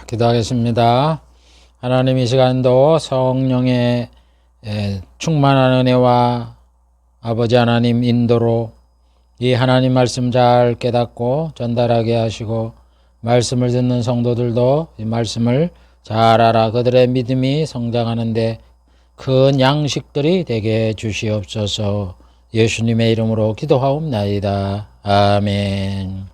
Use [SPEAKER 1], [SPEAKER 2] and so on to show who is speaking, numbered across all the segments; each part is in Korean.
[SPEAKER 1] 기도하겠습니다. 하나님, 이 시간도 성령의 충만한 은혜와 아버지 하나님 인도로 이 하나님 말씀 잘 깨닫고 전달하게 하시고, 말씀을 듣는 성도들도 이 말씀을 잘 알아 그들의 믿음이 성장하는데 큰 양식들이 되게 주시옵소서. 예수님의 이름으로 기도하옵나이다. 아멘.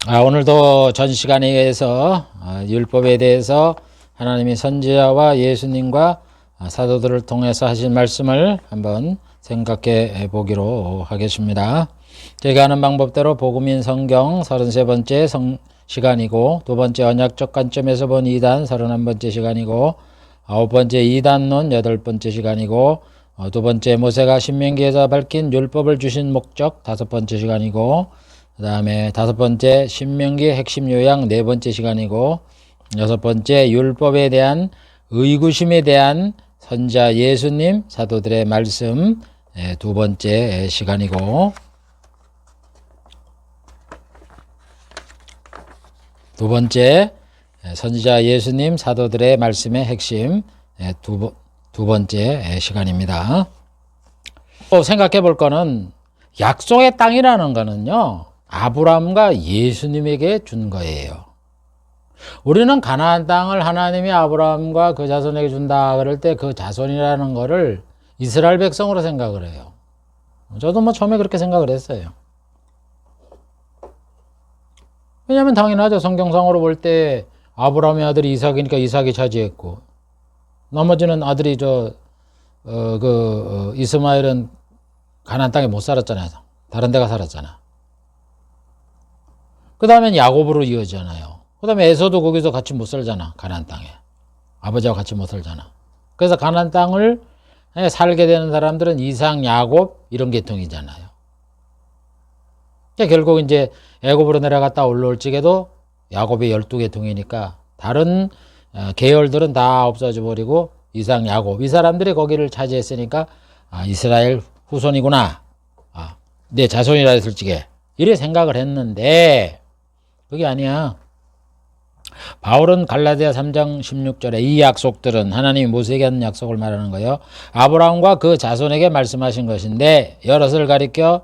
[SPEAKER 1] 오늘도 전 시간에 의해서 율법에 대해서 하나님이 선지자와 예수님과 사도들을 통해서 하신 말씀을 한번 생각해 보기로 하겠습니다. 제가 하는 방법대로 복음인 성경 33번째 시간이고, 두 번째 언약적 관점에서 본 2단 31번째 시간이고, 9번째 2단론 8번째 시간이고, 두 번째 모세가 신명기에서 밝힌 율법을 주신 목적 5번째 시간이고, 그 다음에 5번째 신명기의 핵심 요약 4번째 시간이고, 6번째 율법에 대한 의구심에 대한 선지자 예수님 사도들의 말씀 2번째 시간이고, 두 번째 선지자 예수님 사도들의 말씀의 핵심 두 번째 시간입니다. 또 생각해 볼 거는, 약속의 땅이라는 거는요, 아브라함과 예수님에게 준 거예요. 우리는 가나안 땅을 하나님이 아브라함과 그 자손에게 준다 그럴 때 그 자손이라는 거를 이스라엘 백성으로 생각을 해요. 저도 처음에 그렇게 생각을 했어요. 왜냐하면 당연하죠. 성경상으로 볼 때 아브라함의 아들이 이삭이니까 이삭이 차지했고, 나머지는 아들이 이스마엘은 가나안 땅에 못 살았잖아요. 다른 데가 살았잖아. 그 다음엔 야곱으로 이어지잖아요. 그 다음에 에서도 거기서 같이 못 살잖아. 가나안 땅에. 아버지와 같이 못 살잖아. 그래서 가나안 땅을 살게 되는 사람들은 이삭, 야곱 이런 계통이잖아요. 결국 이제 애굽으로 내려갔다 올라올 적에도 야곱이 12계통이니까 다른 계열들은 다 없어져 버리고 이삭, 야곱 이 사람들이 거기를 차지했으니까 이스라엘 후손이구나, 내 자손이라 했을 적에 이래 생각을 했는데, 그게 아니야. 바울은 갈라디아 3장 16절에 이 약속들은 하나님이 모세에게 한 약속을 말하는 거예요. 아브라함과 그 자손에게 말씀하신 것인데, 여럿을 가리켜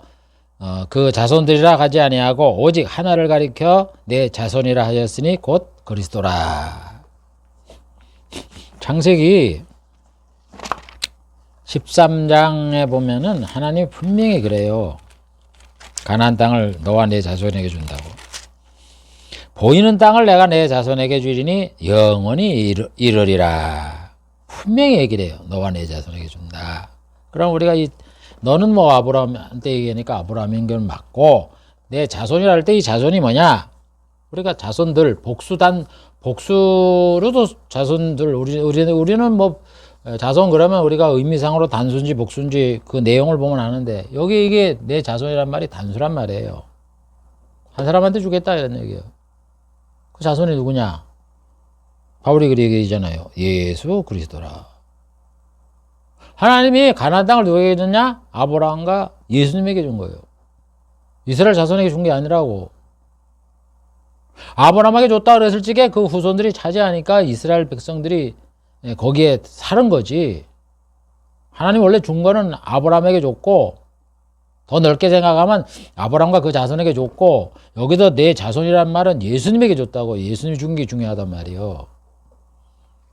[SPEAKER 1] 그 자손들이라 하지 아니하고 오직 하나를 가리켜 내 자손이라 하였으니 곧 그리스도라. 창세기 13장에 보면은 하나님이 분명히 그래요. 가나안 땅을 너와 내 자손에게 준다고. 보이는 땅을 내가 내 자손에게 주리니 영원히 이르리라. 분명히 얘기를 해요. 너와 내 자손에게 준다. 그럼 우리가 너는 아브라함한테 얘기하니까 아브라함인 건 맞고, 내 자손이라 할 때 이 자손이 뭐냐? 우리가 자손들, 복수로도 자손들, 우리는 자손 그러면 우리가 의미상으로 단순지 복수인지 그 내용을 보면 아는데, 여기 이게 내 자손이란 말이 단순한 말이에요. 한 사람한테 주겠다 이런 얘기예요. 그 자손이 누구냐? 바울이 그렇게 얘기하잖아요. 예수 그리스도라. 하나님이 가나안 땅을 누구에게 줬냐? 아브라함과 예수님에게 준 거예요. 이스라엘 자손에게 준 게 아니라고. 아브라함에게 줬다 그랬을 적에 그 후손들이 차지하니까 이스라엘 백성들이 거기에 사는 거지. 하나님 원래 준 거는 아브라함에게 줬고, 더 넓게 생각하면 아브라함과 그 자손에게 줬고, 여기서 내 자손이란 말은 예수님에게 줬다고. 예수님이 준 게 중요하단 말이에요.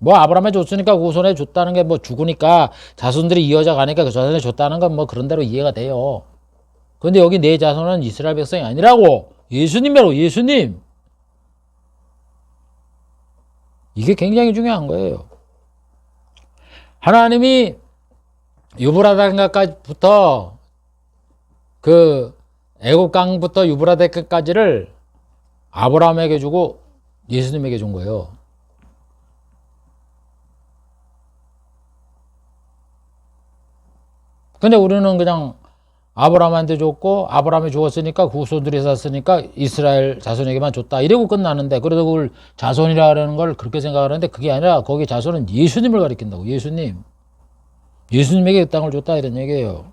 [SPEAKER 1] 아브라함에 줬으니까 그 후손에 줬다는 게 죽으니까 자손들이 이어져 가니까 그 자손에 줬다는 건 그런 대로 이해가 돼요. 그런데 여기 내 자손은 이스라엘 백성이 아니라고. 예수님이라고. 예수님. 이게 굉장히 중요한 거예요. 하나님이 유브라데까지부터 애굽강부터 유브라데까지를 아브라함에게 주고 예수님에게 준 거예요. 근데 우리는 그냥 아브라함한테 줬고, 아브라함이 죽었으니까 그 후손들이 샀으니까 이스라엘 자손에게만 줬다 이러고 끝나는데, 그래도 그걸 자손이라는 걸 그렇게 생각하는데 그게 아니라 거기 자손은 예수님을 가리킨다고. 예수님. 예수님에게 그 땅을 줬다 이런 얘기예요.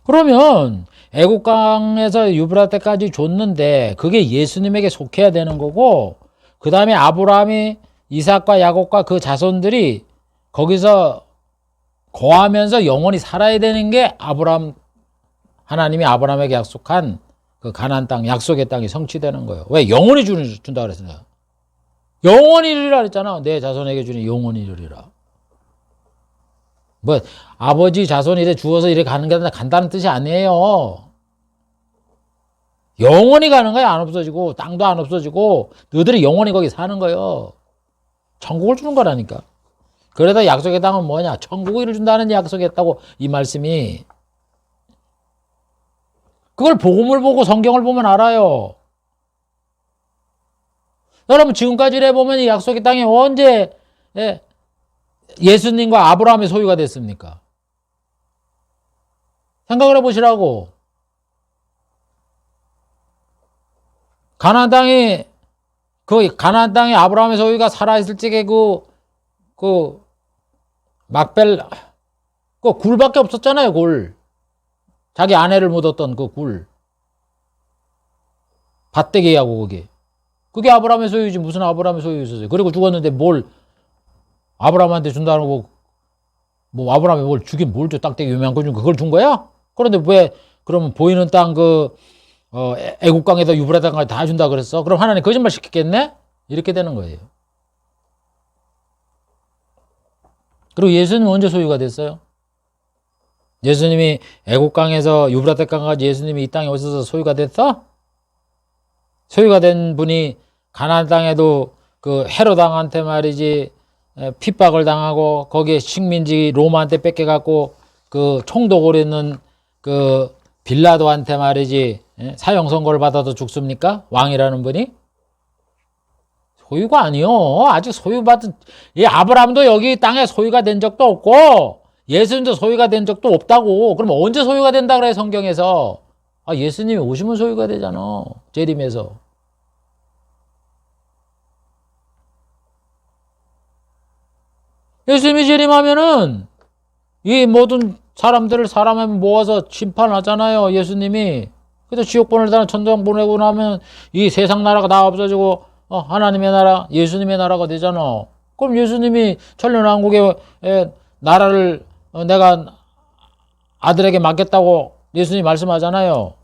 [SPEAKER 1] 그러면 애국강에서 유브라데까지 줬는데 그게 예수님에게 속해야 되는 거고, 그 다음에 아브라함이 이삭과 야곱과 그 자손들이 거기서 거하면서 영원히 살아야 되는 게 하나님이 아브라함에게 약속한 그 가나안 땅, 약속의 땅이 성취되는 거예요. 왜? 영원히 준다 그랬어요. 영원히 이르리라 그랬잖아. 내 자손에게 주니 영원히 이르리라. 뭐 아버지 자손 이래 주어서 이래 가는 게 간다는 뜻이 아니에요. 영원히 가는 거야. 안 없어지고 땅도 안 없어지고 너희들이 영원히 거기 사는 거예요. 천국을 주는 거라니까. 그래서 약속의 땅은 뭐냐? 천국을 준다는 약속했다고 이 말씀이. 그걸 복음을 보고 성경을 보면 알아요. 여러분 지금까지 해보면 이 약속의 땅이 언제 예수님과 아브라함의 소유가 됐습니까? 생각을 해보시라고. 가나안 땅에 아브라함의 소유가 살아있을 적에 막벨 그 굴밖에 없었잖아요. 굴. 자기 아내를 묻었던 그 굴. 밭대기하고 그게 아브라함의 소유지. 무슨 아브라함의 소유 있었어요. 그리고 죽었는데 뭘 아브라함한테 준다는 거, 뭐 아브라함이 뭘 주긴 뭘 줘. 땅대기 유명한 거 준 그걸 준 거야? 그런데 왜 그러면 보이는 땅 애국강에다 유브라데강까지 다 준다 그랬어? 그럼 하나님 거짓말 시켰겠네? 이렇게 되는 거예요. 그리고 예수님은 언제 소유가 됐어요? 예수님이 애국강에서 유브라데강까지 예수님이 이 땅에 오셔서 소유가 됐어? 소유가 된 분이 가나안 땅에도 그 헤롯 왕한테 말이지 핍박을 당하고 거기에 식민지 로마한테 뺏겨갖고 그 총독으로 있는 그 빌라도한테 말이지 사형 선고를 받아도 죽습니까? 왕이라는 분이? 소유가 아니요. 아직 소유받은, 이 아브라함도 여기 땅에 소유가 된 적도 없고 예수님도 소유가 된 적도 없다고. 그럼 언제 소유가 된다 그래 성경에서? 예수님이 오시면 소유가 되잖아. 재림에서. 예수님이 재림하면은 이 모든 사람을 모아서 심판하잖아요. 예수님이. 그래서 지옥 보내다가 천당 보내고 나면 이 세상 나라가 다 없어지고 하나님의 나라, 예수님의 나라가 되잖아. 그럼 예수님이 천년왕국의 나라를 내가 아들에게 맡겼다고 예수님이 말씀하잖아요.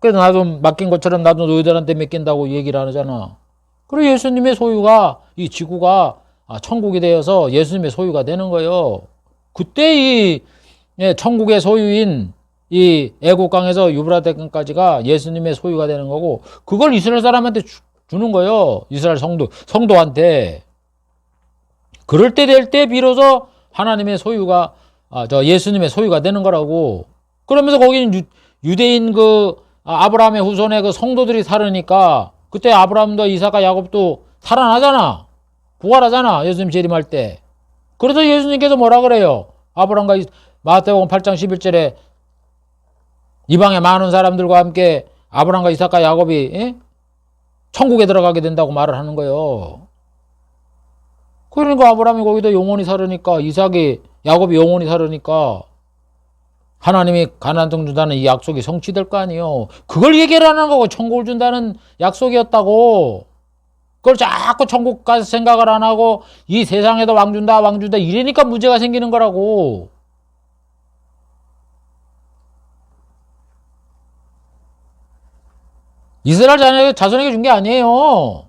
[SPEAKER 1] 그래서 나도 맡긴 것처럼 나도 너희들한테 맡긴다고 얘기를 하잖아. 그리고 예수님의 소유가 이 지구가 천국이 되어서 예수님의 소유가 되는 거예요. 그때 이 천국의 소유인 이 애국강에서 유브라데강까지가 예수님의 소유가 되는 거고, 그걸 이스라엘 사람한테 주는 거예요. 이스라엘 성도한테. 그럴 때 될 때 비로소 하나님의 소유가 예수님의 소유가 되는 거라고. 그러면서 거기는 유대인 아브라함의 후손의 그 성도들이 살으니까 그때 아브라함도 이삭과 야곱도 살아나잖아. 부활하잖아. 예수님 재림할 때. 그래서 예수님께서 뭐라 그래요? 아브라함과 마태복음 8장 11절에 이방의 많은 사람들과 함께 아브라함과 이삭과 야곱이 천국에 들어가게 된다고 말을 하는 거예요. 그러니까 아브라함이 거기다 영원히 살으니까, 야곱이 영원히 살으니까 하나님이 가나안 땅 준다는 이 약속이 성취될 거 아니에요. 그걸 얘기를 하는 거고, 천국을 준다는 약속이었다고. 그걸 자꾸 천국 가서 생각을 안 하고 이 세상에도 왕 준다 이러니까 문제가 생기는 거라고. 이스라엘 자손에게 준 게 아니에요.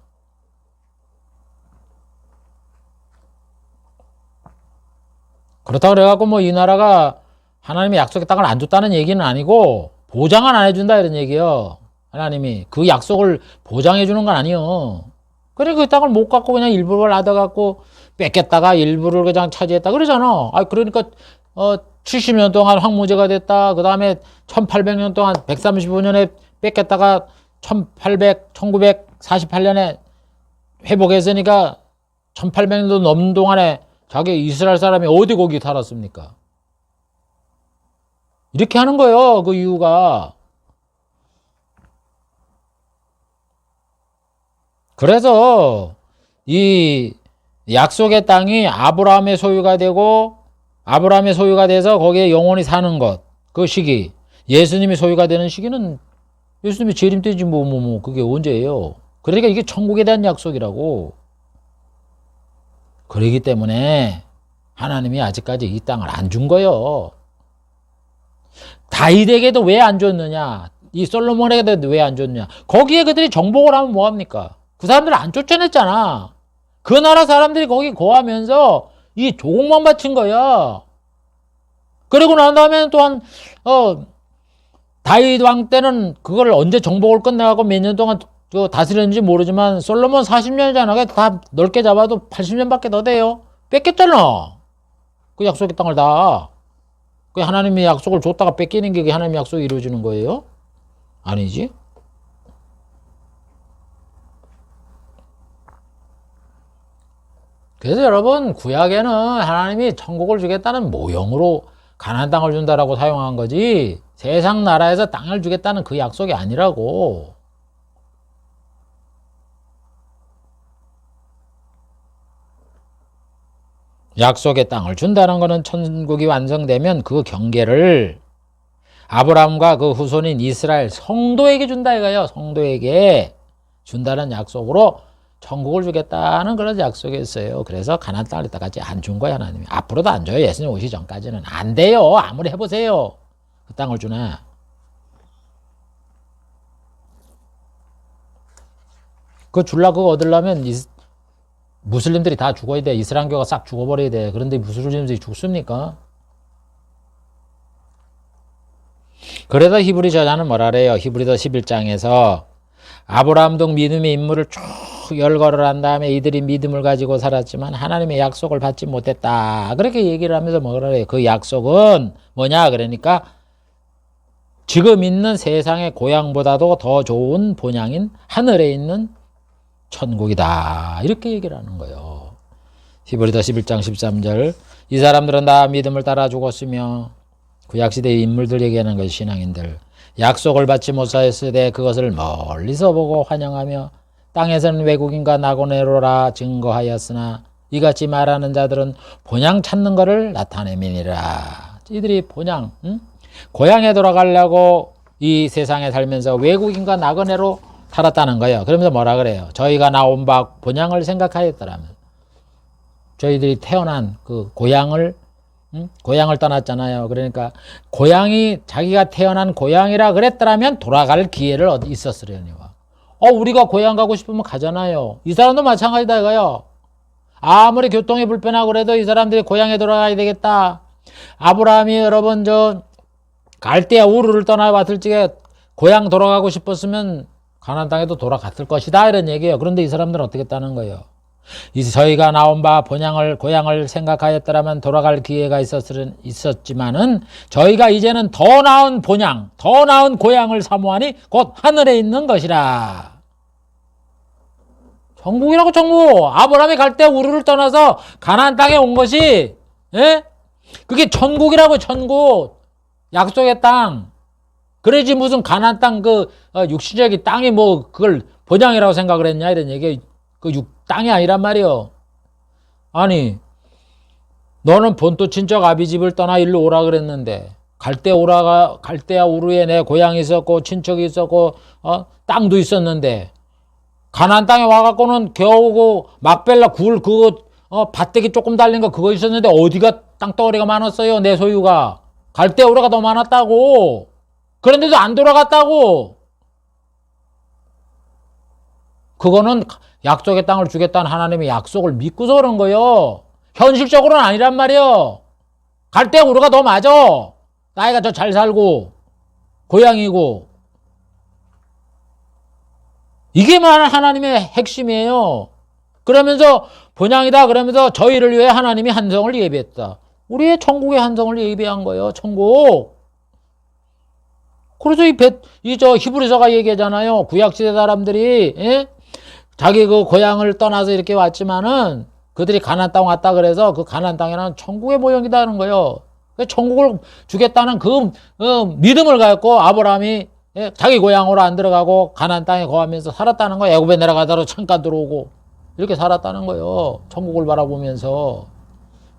[SPEAKER 1] 그렇다고 그래갖고 뭐 이 나라가 하나님의 약속의 땅을 안 줬다는 얘기는 아니고, 보장은 안 해준다 이런 얘기예요. 하나님이 그 약속을 보장해 주는 건 아니에요. 그래 그 땅을 못 갖고 그냥 일부를 얻어갖고 뺏겼다가 일부를 그냥 차지했다 그러잖아. 그러니까 70년 동안 황무제가 됐다. 그 다음에 1800년 동안 135년에 뺏겼다가 1948년에 회복했으니까 1800년도 넘는 동안에 자기 이스라엘 사람이 어디 거기 살았습니까? 이렇게 하는 거예요. 그 이유가. 그래서 이 약속의 땅이 아브라함의 소유가 되고 아브라함의 소유가 돼서 거기에 영원히 사는 것, 그 시기, 예수님이 소유가 되는 시기는 예수님이 재림 때지 그게 언제예요? 그러니까 이게 천국에 대한 약속이라고. 그러기 때문에 하나님이 아직까지 이 땅을 안 준 거예요. 다윗에게도 왜 안 줬느냐? 이 솔로몬에게도 왜 안 줬느냐? 거기에 그들이 정복을 하면 뭐합니까? 그 사람들을 안 쫓아냈잖아. 그 나라 사람들이 거기 거하면서 이 조공만 바친 거야. 그리고 난 다음에는 또한 다윗 왕 때는 그걸 언제 정복을 끝내고 몇 년 동안 다스렸는지 모르지만 솔로몬 40년이잖아. 다 넓게 잡아도 80년밖에 더 돼요. 뺏겼잖아. 그 약속의 땅을 다. 그 하나님의 약속을 줬다가 뺏기는 게 하나님의 약속이 이루어지는 거예요? 아니지. 그래서 여러분, 구약에는 하나님이 천국을 주겠다는 모형으로 가나안 땅을 준다라고 사용한 거지 세상 나라에서 땅을 주겠다는 그 약속이 아니라고. 약속의 땅을 준다는 것은 천국이 완성되면 그 경계를 아브라함과 그 후손인 이스라엘 성도에게 준다 이거예요. 성도에게 준다는 약속으로 천국을 주겠다는 그런 약속이었어요. 그래서 가나안 땅을 이따까지 안 준 거야 하나님이. 앞으로도 안 줘요. 예수님 오시기 전까지는. 안 돼요. 아무리 해보세요. 그 땅을 주나. 그거 줄라 그거 얻으려면 무슬림들이 다 죽어야 돼. 이슬람교가 싹 죽어버려야 돼. 그런데 무슬림들이 죽습니까? 그래서 히브리 저자는 뭐라 그래요? 히브리서 11장에서 아브라함 등 믿음의 인물을 쭉 열거를 한 다음에 이들이 믿음을 가지고 살았지만 하나님의 약속을 받지 못했다. 그렇게 얘기를 하면서 뭐라 그래요? 그 약속은 뭐냐? 그러니까 지금 있는 세상의 고향보다도 더 좋은 본향인 하늘에 있는 천국이다. 이렇게 얘기를 하는 거예요. 히브리서 11장 13절. 이 사람들은 다 믿음을 따라 죽었으며 구약시대의 인물들 얘기하는 것이 신앙인들. 약속을 받지 못하였으되 그것을 멀리서 보고 환영하며 땅에서는 외국인과 나고네로라 증거하였으나 이같이 말하는 자들은 본향 찾는 것을 나타내미니라. 이들이 본향, 고향에 돌아가려고 이 세상에 살면서 외국인과 나그네로 살았다는 거예요. 그러면서 뭐라 그래요? 저희가 나온 바 본향을 생각하였더라면 저희들이 태어난 그 고향을 떠났잖아요. 그러니까 고향이 자기가 태어난 고향이라 그랬더라면 돌아갈 기회를 있었으려니와. 우리가 고향 가고 싶으면 가잖아요. 이 사람도 마찬가지다 이거요. 아무리 교통이 불편하고 그래도 이 사람들이 고향에 돌아가야 되겠다. 아브라함이 여러분 갈대아 우르를 떠나왔을 적에 고향 돌아가고 싶었으면 가나안 땅에도 돌아갔을 것이다 이런 얘기예요. 그런데 이 사람들은 어떻게 했다는 거예요? 저희가 나온 바 고향을 생각하였더라면 돌아갈 기회가 있었지만은 저희가 이제는 더 나은 본향, 더 나은 고향을 사모하니 곧 하늘에 있는 것이라. 천국이라고 천국. 아브라함이 갈 때 우르를 떠나서 가나안 땅에 온 것이 그게 천국이라고 천국. 약속의 땅. 그래지 무슨 가나안 땅 육신적인 땅이 그걸 본향이라고 생각을 했냐 이런 얘기. 땅이 아니란 말이요. 아니 너는 본토 친척 아비집을 떠나 일로 오라 그랬는데 갈대아 우르에 내 고향이 있었고 친척이 있었고 땅도 있었는데 가나안 땅에 와갖고는 겨우 막벨라 굴 밭대기 조금 달린 거 그거 있었는데 어디가 땅덩어리가 많았어요. 내 소유가 갈대아 우르가 더 많았다고. 그런데도 안 돌아갔다고. 그거는 약속의 땅을 주겠다는 하나님의 약속을 믿고서 그런 거예요. 현실적으로는 아니란 말이에요. 갈대아 우르가 더 맞아. 나이가 더 잘 살고 고향이고. 이게 하나님의 핵심이에요. 그러면서 본향이다 그러면서 저희를 위해 하나님이 한 성을 예비했다. 우리의 천국의 한 성을 예비한 거예요. 천국. 그래서 히브리서가 얘기하잖아요. 구약시대 사람들이 자기 고향을 떠나서 이렇게 왔지만은 그들이 가나안 땅 왔다 그래서 그 가나안 땅에는 천국의 모형이다는 거예요. 천국을 주겠다는 그 믿음을 갖고 아브라함이 자기 고향으로 안 들어가고 가나안 땅에 거하면서 살았다는 거예요. 애굽에 내려가다로 잠깐 들어오고. 이렇게 살았다는 거예요. 천국을 바라보면서.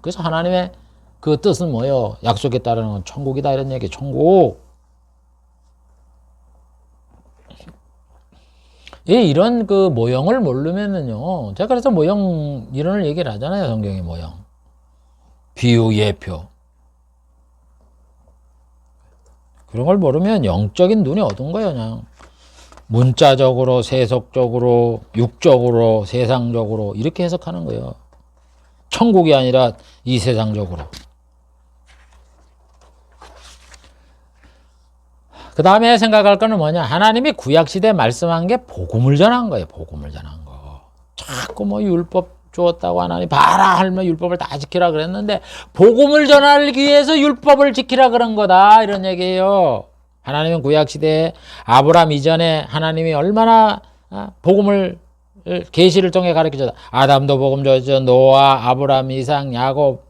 [SPEAKER 1] 그래서 하나님의 그 뜻은 뭐예요? 약속에 따르는 건 천국이다 이런 얘기. 천국. 이런 그 모형을 모르면은요. 제가 그래서 모형 이론을 얘기를 하잖아요. 성경의 모형. 비유, 예표. 그런 걸 모르면 영적인 눈이 어두운 거예요. 그냥 문자적으로, 세속적으로, 육적으로, 세상적으로 이렇게 해석하는 거예요. 천국이 아니라 이 세상적으로. 그 다음에 생각할 거는 뭐냐. 하나님이 구약시대에 말씀한 게 복음을 전한 거예요. 복음을 전한 거. 자꾸 뭐 율법 주었다고 하나님 봐라 하면 율법을 다 지키라 그랬는데 복음을 전하기 위해서 율법을 지키라 그런 거다 이런 얘기예요. 하나님은 구약시대에 아브라함 이전에 하나님이 얼마나 복음을 계시를 통해 가르쳐줬다. 아담도 복음 줬죠. 노아, 아브라함, 이삭, 야곱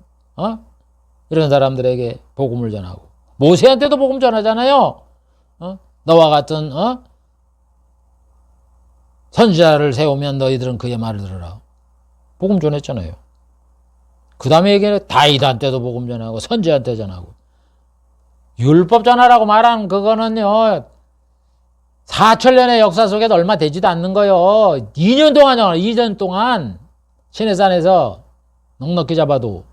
[SPEAKER 1] 이런 사람들에게 복음을 전하고 모세한테도 복음 전하잖아요. 너와 같은 선지자를 세우면 너희들은 그의 말을 들으라. 복음 전했잖아요. 그 다음에 얘기는 다윗한테도 복음 전하고 선지한테 전하고 율법 전하라고 말한 그거는요 4천년의 역사 속에도 얼마 되지도 않는 거예요. 2년 동안요. 2년 동안 시내산에서 넉넉히 잡아도.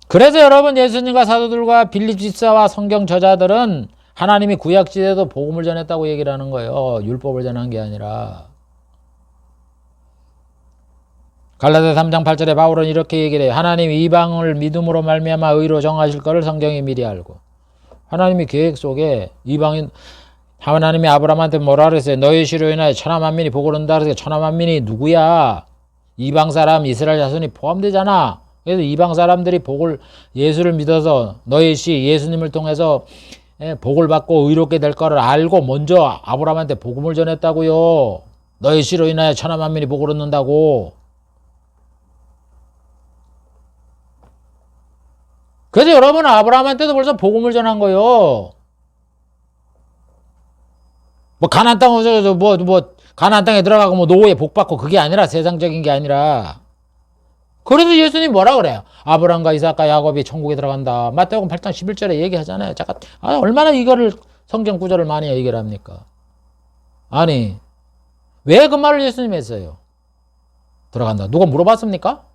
[SPEAKER 1] 그래서 여러분 예수님과 사도들과 빌립 집사와 성경 저자들은 하나님이 구약시대에도 복음을 전했다고 얘기를 하는 거예요. 율법을 전한 게 아니라. 갈라디아 3장 8절에 바울은 이렇게 얘기를 해요. 하나님이 이방을 믿음으로 말미암아 의로 정하실 것을 성경이 미리 알고. 하나님이 계획 속에 이방인 하나님이 아브라함한테 뭐라 그랬어요? 너희 시로 인하여 천하 만민이 복을 얻는다 그래서 천하 만민이 누구야? 이방 사람 이스라엘 자손이 포함되잖아. 그래서 이방 사람들이 복을 예수를 믿어서 너희 시 예수님을 통해서 복을 받고 의롭게 될 거를 알고 먼저 아브라함한테 복음을 전했다고요. 너희 시로 인하여 천하 만민이 복을 얻는다고. 그래서 여러분은 아브라함한테도 벌써 복음을 전한 거예요. 뭐 가나안 땅에서 뭐 가나안 땅에 들어가고 뭐 노후에 복 받고 그게 아니라 세상적인 게 아니라. 그래서 예수님 뭐라 그래요? 아브라함과 이삭과 야곱이 천국에 들어간다. 마태복음 8장 11절에 얘기하잖아요. 잠깐 얼마나 이거를 성경 구절을 많이 얘기를 합니까? 아니 왜 그 말을 예수님이 했어요? 들어간다. 누가 물어봤습니까?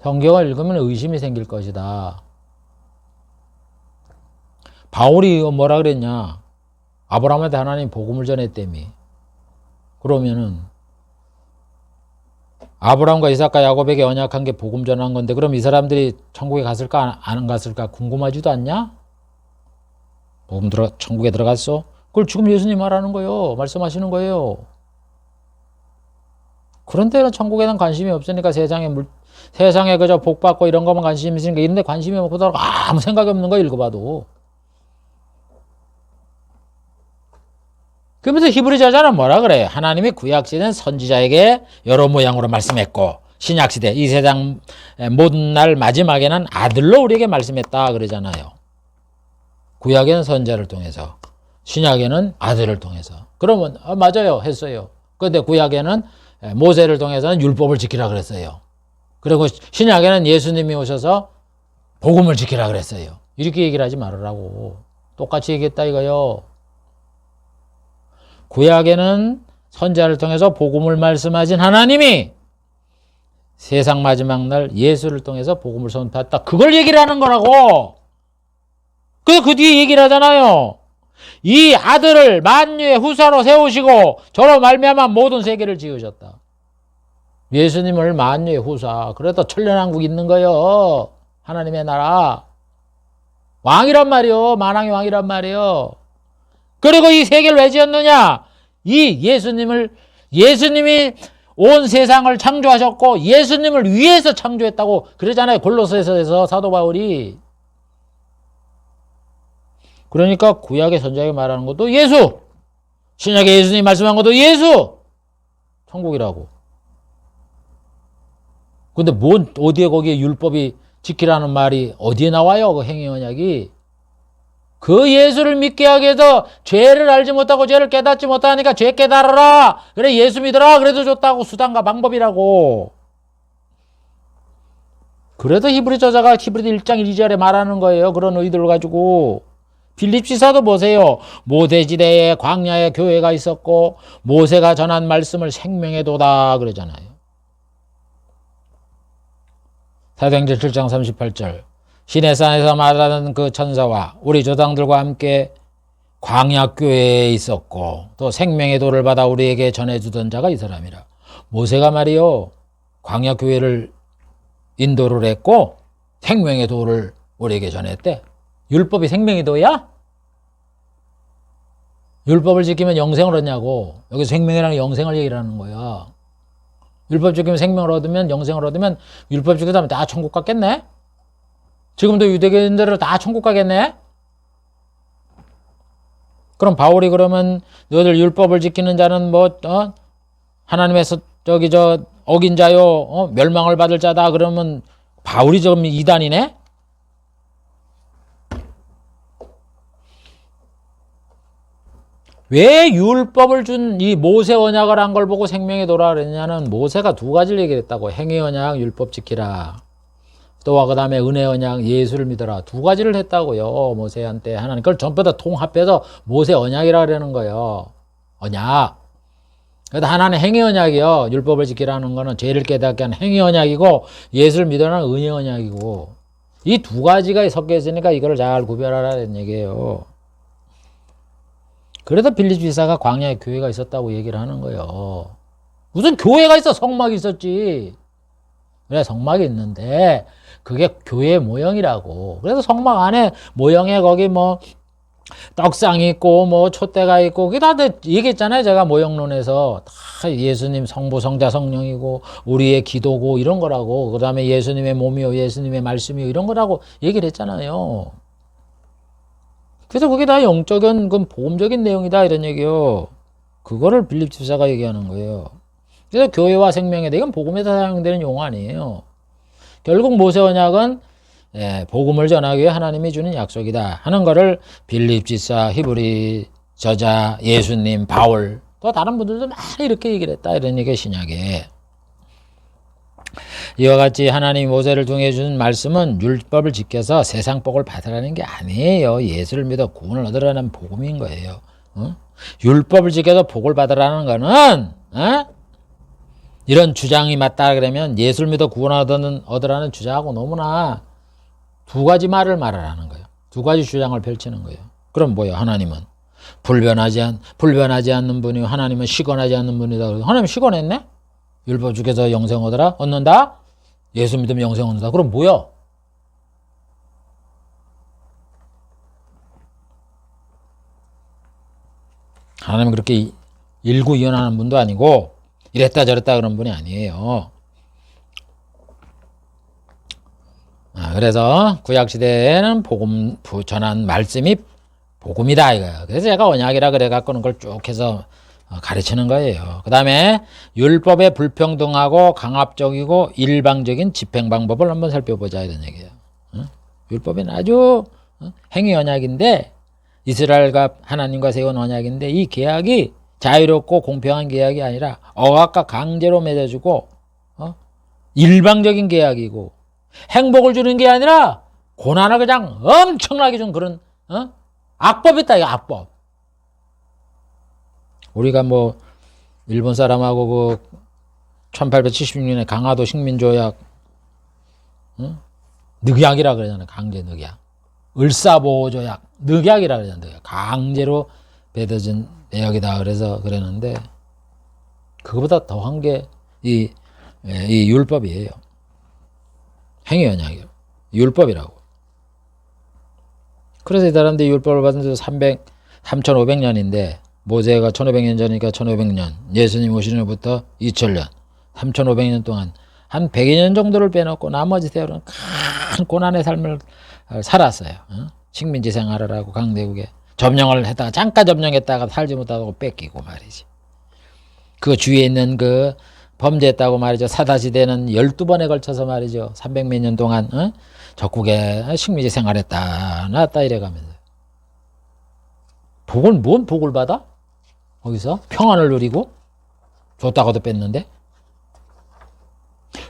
[SPEAKER 1] 성경을 읽으면 의심이 생길 것이다. 바울이 뭐라 그랬냐? 아브라함한테 하나님 복음을 전했다며. 그러면은 아브라함과 이삭과 야곱에게 언약한 게 복음 전한 건데 그럼 이 사람들이 천국에 갔을까 안 갔을까 궁금하지도 않냐? 천국에 들어갔어? 그걸 지금 예수님 말하는 거예요. 말씀하시는 거예요. 그런데는 천국에는 관심이 없으니까 세상에 그저 복 받고 이런 것만 관심이 있으니까 이런데 관심이 없고 아무 생각이 없는 거 읽어봐도. 그러면서 히브리서자는 뭐라 그래요? 하나님이 구약시대는 선지자에게 여러 모양으로 말씀했고 신약시대 이 세상 모든 날 마지막에는 아들로 우리에게 말씀했다 그러잖아요. 구약에는 선지자를 통해서 신약에는 아들을 통해서. 그러면 맞아요. 했어요. 그런데 구약에는 모세를 통해서는 율법을 지키라 그랬어요. 그리고 신약에는 예수님이 오셔서 복음을 지키라 그랬어요. 이렇게 얘기를 하지 말으라고. 똑같이 얘기했다 이거요. 구약에는 선지자를 통해서 복음을 말씀하신 하나님이 세상 마지막 날 예수를 통해서 복음을 선포했다. 그걸 얘기를 하는 거라고. 그래서 그 뒤에 얘기를 하잖아요. 이 아들을 만유의 후사로 세우시고 저로 말미암아 모든 세계를 지으셨다. 예수님을 만유의 후사. 그래도 천년왕국 있는 거요. 하나님의 나라. 왕이란 말이요. 만왕의 왕이란 말이요. 그리고 이 세계를 왜 지었느냐? 예수님이 온 세상을 창조하셨고 예수님을 위해서 창조했다고 그러잖아요. 골로새서에서 사도 바울이. 그러니까 구약의 선지자가 말하는 것도 예수. 신약의 예수님이 말씀한 것도 예수. 천국이라고. 근데 어디에 거기에 율법이 지키라는 말이 어디에 나와요? 그 행위 언약이. 그 예수를 믿게 하기 위해서 죄를 알지 못하고 죄를 깨닫지 못하니까 죄 깨달아라. 그래 예수 믿어라. 그래도 좋다고 수단과 방법이라고. 그래도 히브리 저자가 히브리 1장 2절에 말하는 거예요. 그런 의도를 가지고. 빌립 지사도 보세요. 모세지대에 광야에 교회가 있었고 모세가 전한 말씀을 생명의 도다 그러잖아요. 사도행전 7장 38절 시내산에서 말하는 그 천사와 우리 조상들과 함께 광야교회에 있었고 또 생명의 도를 받아 우리에게 전해주던 자가 이 사람이라. 모세가 말이요 광야교회를 인도를 했고 생명의 도를 우리에게 전했대. 율법이 생명의 도야? 율법을 지키면 영생을 얻냐고. 여기서 생명이라는 영생을 얘기를 하는 거야. 율법 지키면 생명을 얻으면 영생을 얻으면 율법 지키다 다 천국 갔겠네? 지금도 유대교인들은 다 천국 가겠네? 그럼 바울이 그러면 너희들 율법을 지키는 자는 하나님에서 어긴 자요, 멸망을 받을 자다 그러면 바울이 좀 이단이네? 왜 율법을 준 이 모세 언약을 한 걸 보고 생명이 돌아오라 그랬냐는 모세가 두 가지를 얘기했다고. 행위 언약, 율법 지키라. 또와 그 다음에 은혜 언약, 예수를 믿어라. 두 가지를 했다고요. 모세한테 하나님. 그걸 전부 다 통합해서 모세 언약이라 그러는 거예요. 언약. 그래서 하나는 행위 언약이요. 율법을 지키라는 거는 죄를 깨닫게 하는 행위 언약이고 예수를 믿어라는 은혜 언약이고 이 두 가지가 섞여 있으니까 이걸 잘 구별하라는 얘기예요. 그래서 빌립 지사가 광야에 교회가 있었다고 얘기를 하는 거예요. 무슨 교회가 있어? 성막이 있었지. 그래 성막이 있는데 그게 교회 모형이라고. 그래서 성막 안에 모형에 거기 떡상이 있고 촛대가 있고 그게 다 얘기했잖아요. 제가 모형론에서 다 예수님 성부 성자 성령이고 우리의 기도고 이런 거라고. 그 다음에 예수님의 몸이요 예수님의 말씀이요 이런 거라고 얘기를 했잖아요. 그래서 그게 다 영적인 복음적인 내용이다 이런 얘기요. 그거를 빌립 지사가 얘기하는 거예요. 그래서 교회와 생명에 대해 이건 복음에서 사용되는 용어 아니에요. 결국 모세 언약은 복음을 전하기 위해 하나님이 주는 약속이다 하는 거를 빌립 지사, 히브리 저자, 예수님, 바울 또 다른 분들도 많이 이렇게 얘기를 했다 이런 얘기가 신약에. 이와 같이 하나님이 모세를 통해 준 말씀은 율법을 지켜서 세상 복을 받으라는 게 아니에요. 예수를 믿어 구원을 얻으라는 복음인 거예요. 율법을 지켜서 복을 받으라는 거는 이런 주장이 맞다 그러면 예수를 믿어 구원 얻으라는 주장하고 너무나 두 가지 말을 말하라는 거예요. 두 가지 주장을 펼치는 거예요. 그럼 뭐예요? 하나님은 불변하지 않는 분이요 하나님은 시건하지 않는 분이다. 하나님 시건했네? 율법 지켜서 영생 얻는다? 예수 믿으면 영생 얻는다. 그럼 뭐야? 하나님은 그렇게 일구이연하는 분도 아니고 이랬다 저랬다 그런 분이 아니에요. 그래서 구약시대에는 복음 전한 말씀이 복음이다 이거예요. 그래서 제가 언약이라 그래 갖고는 그걸 쭉 해서 가르치는 거예요. 그 다음에 율법의 불평등하고 강압적이고 일방적인 집행 방법을 한번 살펴보자 이런 얘기예요. 율법은 아주 행위 언약인데 이스라엘과 하나님과 세운 언약인데 이 계약이 자유롭고 공평한 계약이 아니라 억압과 강제로 맺어주고 일방적인 계약이고 행복을 주는 게 아니라 고난을 그냥 엄청나게 준 그런 악법이다 이거 악법. 우리가 일본 사람하고 1876년에 강화도 식민조약 늑약이라 그러잖아요. 강제 늑약. 을사보호조약 늑약이라 그러잖아요. 강제로 뱉어진 내역이다 그래서 그랬는데 그거보다 더한 게 이 율법이에요. 행위 언약이에요. 율법이라고. 그래서 이 사람들이 율법을 받은 지 3,500년인데 모세가 1,500년 전이니까 1,500년, 예수님 오신 후부터 2,000년, 3,500년 동안 한 100여 년 정도를 빼놓고 나머지 세월은 큰 고난의 삶을 살았어요. 식민지 생활을 하고 강대국에 점령을 했다가 잠깐 점령했다가 살지 못하고 뺏기고 말이지. 그 주위에 있는 그 범죄했다고 말이죠. 사다시대는 12번에 걸쳐서 말이죠. 300몇 년 동안 적국에 식민지 생활했다 나왔다 이래가면서. 뭔 복을 받아? 거기서 평안을 누리고 줬다가도 뺐는데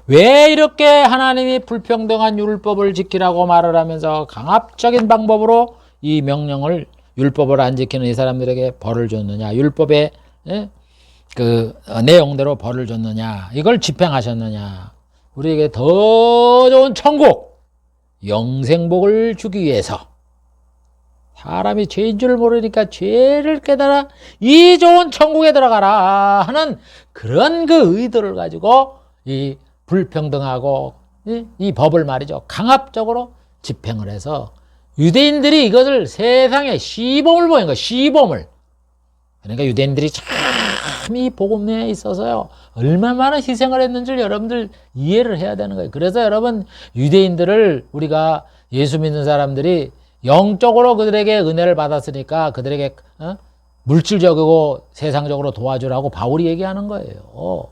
[SPEAKER 1] 왜 이렇게 하나님이 불평등한 율법을 지키라고 말을 하면서 강압적인 방법으로 이 명령을 율법을 안 지키는 이 사람들에게 벌을 줬느냐, 율법의 그 내용대로 벌을 줬느냐, 이걸 집행하셨느냐, 우리에게 더 좋은 천국 영생복을 주기 위해서 사람이 죄인 줄 모르니까 죄를 깨달아 이 좋은 천국에 들어가라 하는 그런 그 의도를 가지고 이 불평등하고 이 법을 말이죠, 강압적으로 집행을 해서 유대인들이 이것을 세상에 시범을 보인 거예요. 시범을. 그러니까 유대인들이 참 이 복음에 있어서요 얼마나 많은 희생을 했는지를 여러분들 이해를 해야 되는 거예요. 그래서 여러분, 유대인들을 우리가 예수 믿는 사람들이 영적으로 그들에게 은혜를 받았으니까 그들에게 물질적이고 세상적으로 도와주라고 바울이 얘기하는 거예요.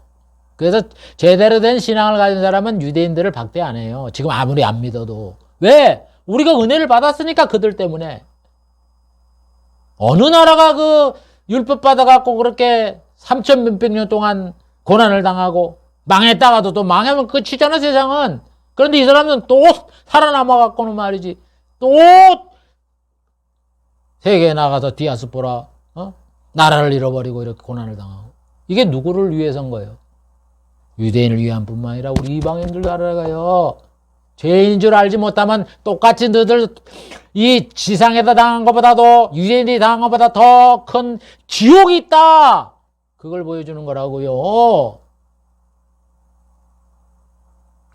[SPEAKER 1] 그래서 제대로 된 신앙을 가진 사람은 유대인들을 박대 안 해요. 지금 아무리 안 믿어도. 왜? 우리가 은혜를 받았으니까 그들 때문에. 어느 나라가 그 율법 받아갖고 그렇게 3천 몇백 년 동안 고난을 당하고 망했다가도 또 망하면 끝이잖아, 세상은. 그런데 이 사람은 또 살아남아갖고는 말이지. 또 세계에 나가서 디아스포라, 나라를 잃어버리고 이렇게 고난을 당하고. 이게 누구를 위해서인 거예요? 유대인을 위한 뿐만 아니라 우리 이방인들도 알아가요. 죄인인 줄 알지 못하면 똑같이 너들 이 지상에다 당한 것보다도 유대인이 당한 것보다 더 큰 지옥이 있다. 그걸 보여주는 거라고요.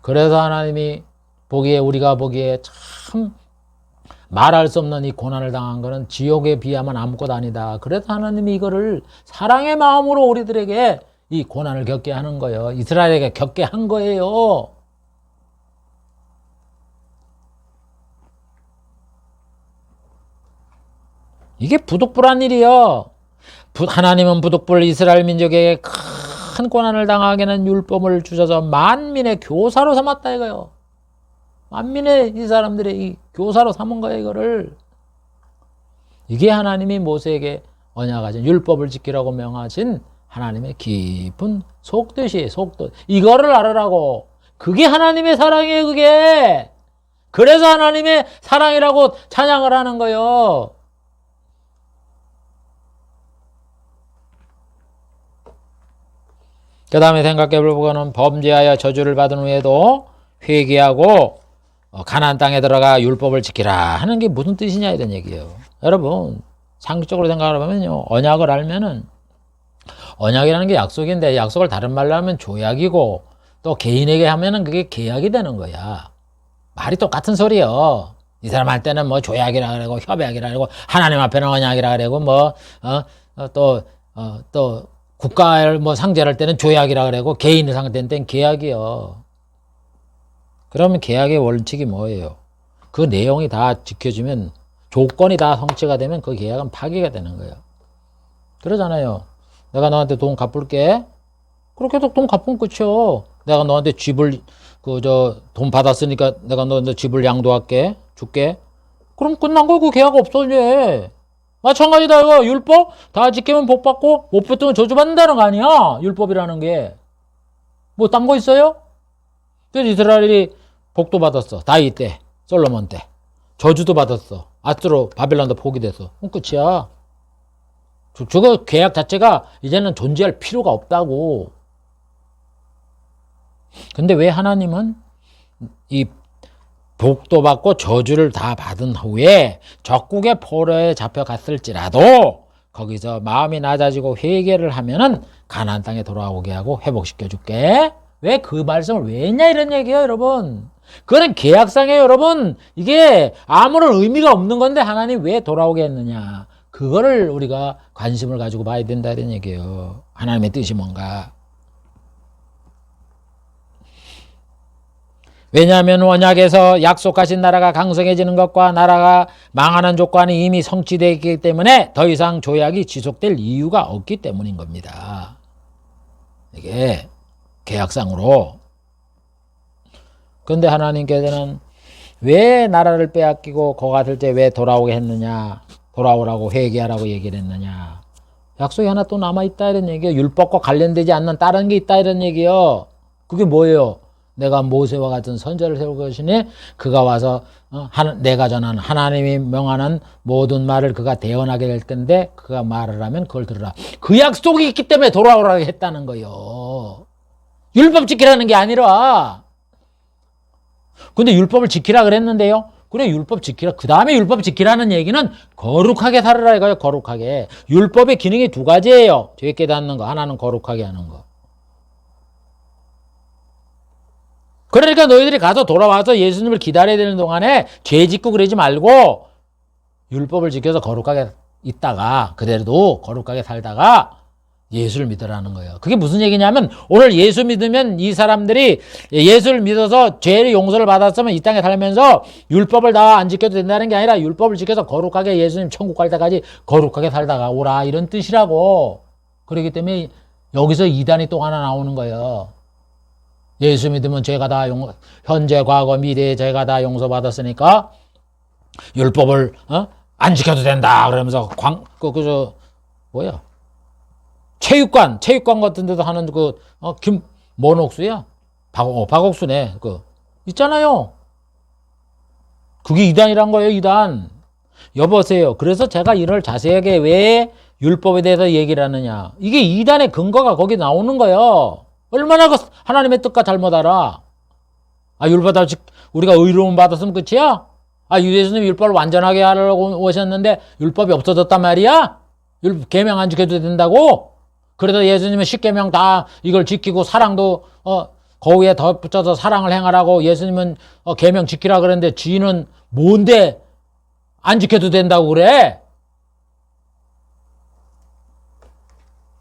[SPEAKER 1] 그래서 하나님이 보기에, 우리가 보기에 참 말할 수 없는 이 고난을 당한 거는 지옥에 비하면 아무것도 아니다. 그래서 하나님이 이거를 사랑의 마음으로 우리들에게 이 고난을 겪게 하는 거예요. 이스라엘에게 겪게 한 거예요. 이게 부득불한 일이요. 하나님은 부득불 이스라엘 민족에게 큰 고난을 당하게 하는 율법을 주셔서 만민의 교사로 삼았다 이거요. 만민의 이 사람들의 이 교사로 삼은 거예요, 이거를. 이게 하나님이 모세에게 언약하신 율법을 지키라고 명하신 하나님의 깊은 속뜻이에요, 속뜻. 이거를 알으라고. 그게 하나님의 사랑이에요, 그게. 그래서 하나님의 사랑이라고 찬양을 하는 거예요. 그 다음에 생각해 보고는 범죄하여 저주를 받은 후에도 회개하고 가나안 땅에 들어가 율법을 지키라 하는 게 무슨 뜻이냐 이런 얘기예요. 여러분, 상식적으로 생각을 하면요, 언약을 알면은, 언약이라는 게 약속인데 약속을 다른 말로 하면 조약이고, 또 개인에게 하면은 그게 계약이 되는 거야. 말이 똑같은 소리예요. 이 사람 할 때는 뭐 조약이라 그러고 협약이라 그러고 하나님 앞에는 언약이라 그러고 또 국가를 뭐 상대할 때는 조약이라 그러고 개인을 상대할 때는 계약이요. 그러면 계약의 원칙이 뭐예요? 그 내용이 다 지켜지면, 조건이 다 성취가 되면 그 계약은 파기가 되는 거예요. 그러잖아요. 내가 너한테 돈 갚을게. 그렇게 해서 돈 갚으면 끝이요. 내가 너한테 집을 돈 받았으니까 내가 너한테 집을 양도할게, 줄게. 그럼 끝난 거, 그 계약 없어 이제. 마찬가지다 이거. 율법 다 지키면 복 받고 못 붙으면 저주 받는다는 거 아니야, 율법이라는 게. 뭐 딴 거 있어요? 그래서 이스라엘이 복도 받았어, 다윗 때, 솔로몬 때. 저주도 받았어, 아스로 바벨론도 포기됐어. 그럼 끝이야. 저거 계약 자체가 이제는 존재할 필요가 없다고. 근데 왜 하나님은 이 복도 받고 저주를 다 받은 후에 적국의 포로에 잡혀갔을지라도 거기서 마음이 낮아지고 회개를 하면은 가나안 땅에 돌아오게 하고 회복시켜 줄게. 왜 그 말씀을 왜 했냐 이런 얘기예요, 여러분. 그거는 계약상이에요, 여러분. 이게 아무런 의미가 없는 건데 하나님 왜 돌아오게 했느냐, 그거를 우리가 관심을 가지고 봐야 된다 이런 얘기예요. 하나님의 뜻이 뭔가. 왜냐하면 언약에서 약속하신 나라가 강성해지는 것과 나라가 망하는 조건이 이미 성취되어 있기 때문에 더 이상 조약이 지속될 이유가 없기 때문인 겁니다. 이게 계약상으로. 그런데 하나님께서는 왜 나라를 빼앗기고 거가 될 때 왜 돌아오게 했느냐, 돌아오라고 회개하라고 얘기를 했느냐. 약속이 하나 또 남아있다 이런 얘기예요. 율법과 관련되지 않는 다른 게 있다 이런 얘기예요. 그게 뭐예요? 내가 모세와 같은 선지자를 세울 것이니 그가 와서 내가 전한 하나님이 명하는 모든 말을 그가 대언하게 될 텐데 그가 말을 하면 그걸 들으라. 그 약속이 있기 때문에 돌아오라고 했다는 거예요. 율법 지키라는 게 아니라. 근데 율법을 지키라 그랬는데요. 그래 율법 지키라. 그 다음에 율법 지키라는 얘기는 거룩하게 살아라 이거예요. 거룩하게. 율법의 기능이 두 가지예요. 죄 깨닫는 거. 하나는 거룩하게 하는 거. 그러니까 너희들이 가서 돌아와서 예수님을 기다려야 되는 동안에 죄 짓고 그러지 말고 율법을 지켜서 거룩하게 있다가 그대로도 거룩하게 살다가 예수를 믿으라는 거예요. 그게 무슨 얘기냐면 오늘 예수 믿으면 이 사람들이 예수를 믿어서 죄의 용서를 받았으면 이 땅에 살면서 율법을 다 안 지켜도 된다는 게 아니라 율법을 지켜서 거룩하게 예수님 천국 갈 때까지 거룩하게 살다가 오라 이런 뜻이라고. 그렇기 때문에 여기서 이단이 또 하나 나오는 거예요. 예수 믿으면 죄가 다 현재 과거 미래의 죄가 다 용서받았으니까 율법을 안 지켜도 된다 그러면서 뭐야 체육관 같은 데도 하는 모녹수야 박옥수네 있잖아요. 그게 이단이란 거예요. 이단. 여보세요. 그래서 제가 이를 자세하게 왜 율법에 대해서 얘기를 하느냐. 이게 이단의 근거가 거기 나오는 거예요. 얼마나 그 하나님의 뜻과 잘못 알아. 우리가 의로움 받았으면 끝이야? 예수님 율법을 완전하게 하려고 오셨는데 율법이 없어졌단 말이야? 계명 안 지켜도 된다고? 그래도 예수님은 10계명 다 이걸 지키고 사랑도 거기에 덧붙여서 사랑을 행하라고 예수님은 계명 지키라 그랬는데 지는 뭔데 안 지켜도 된다고 그래?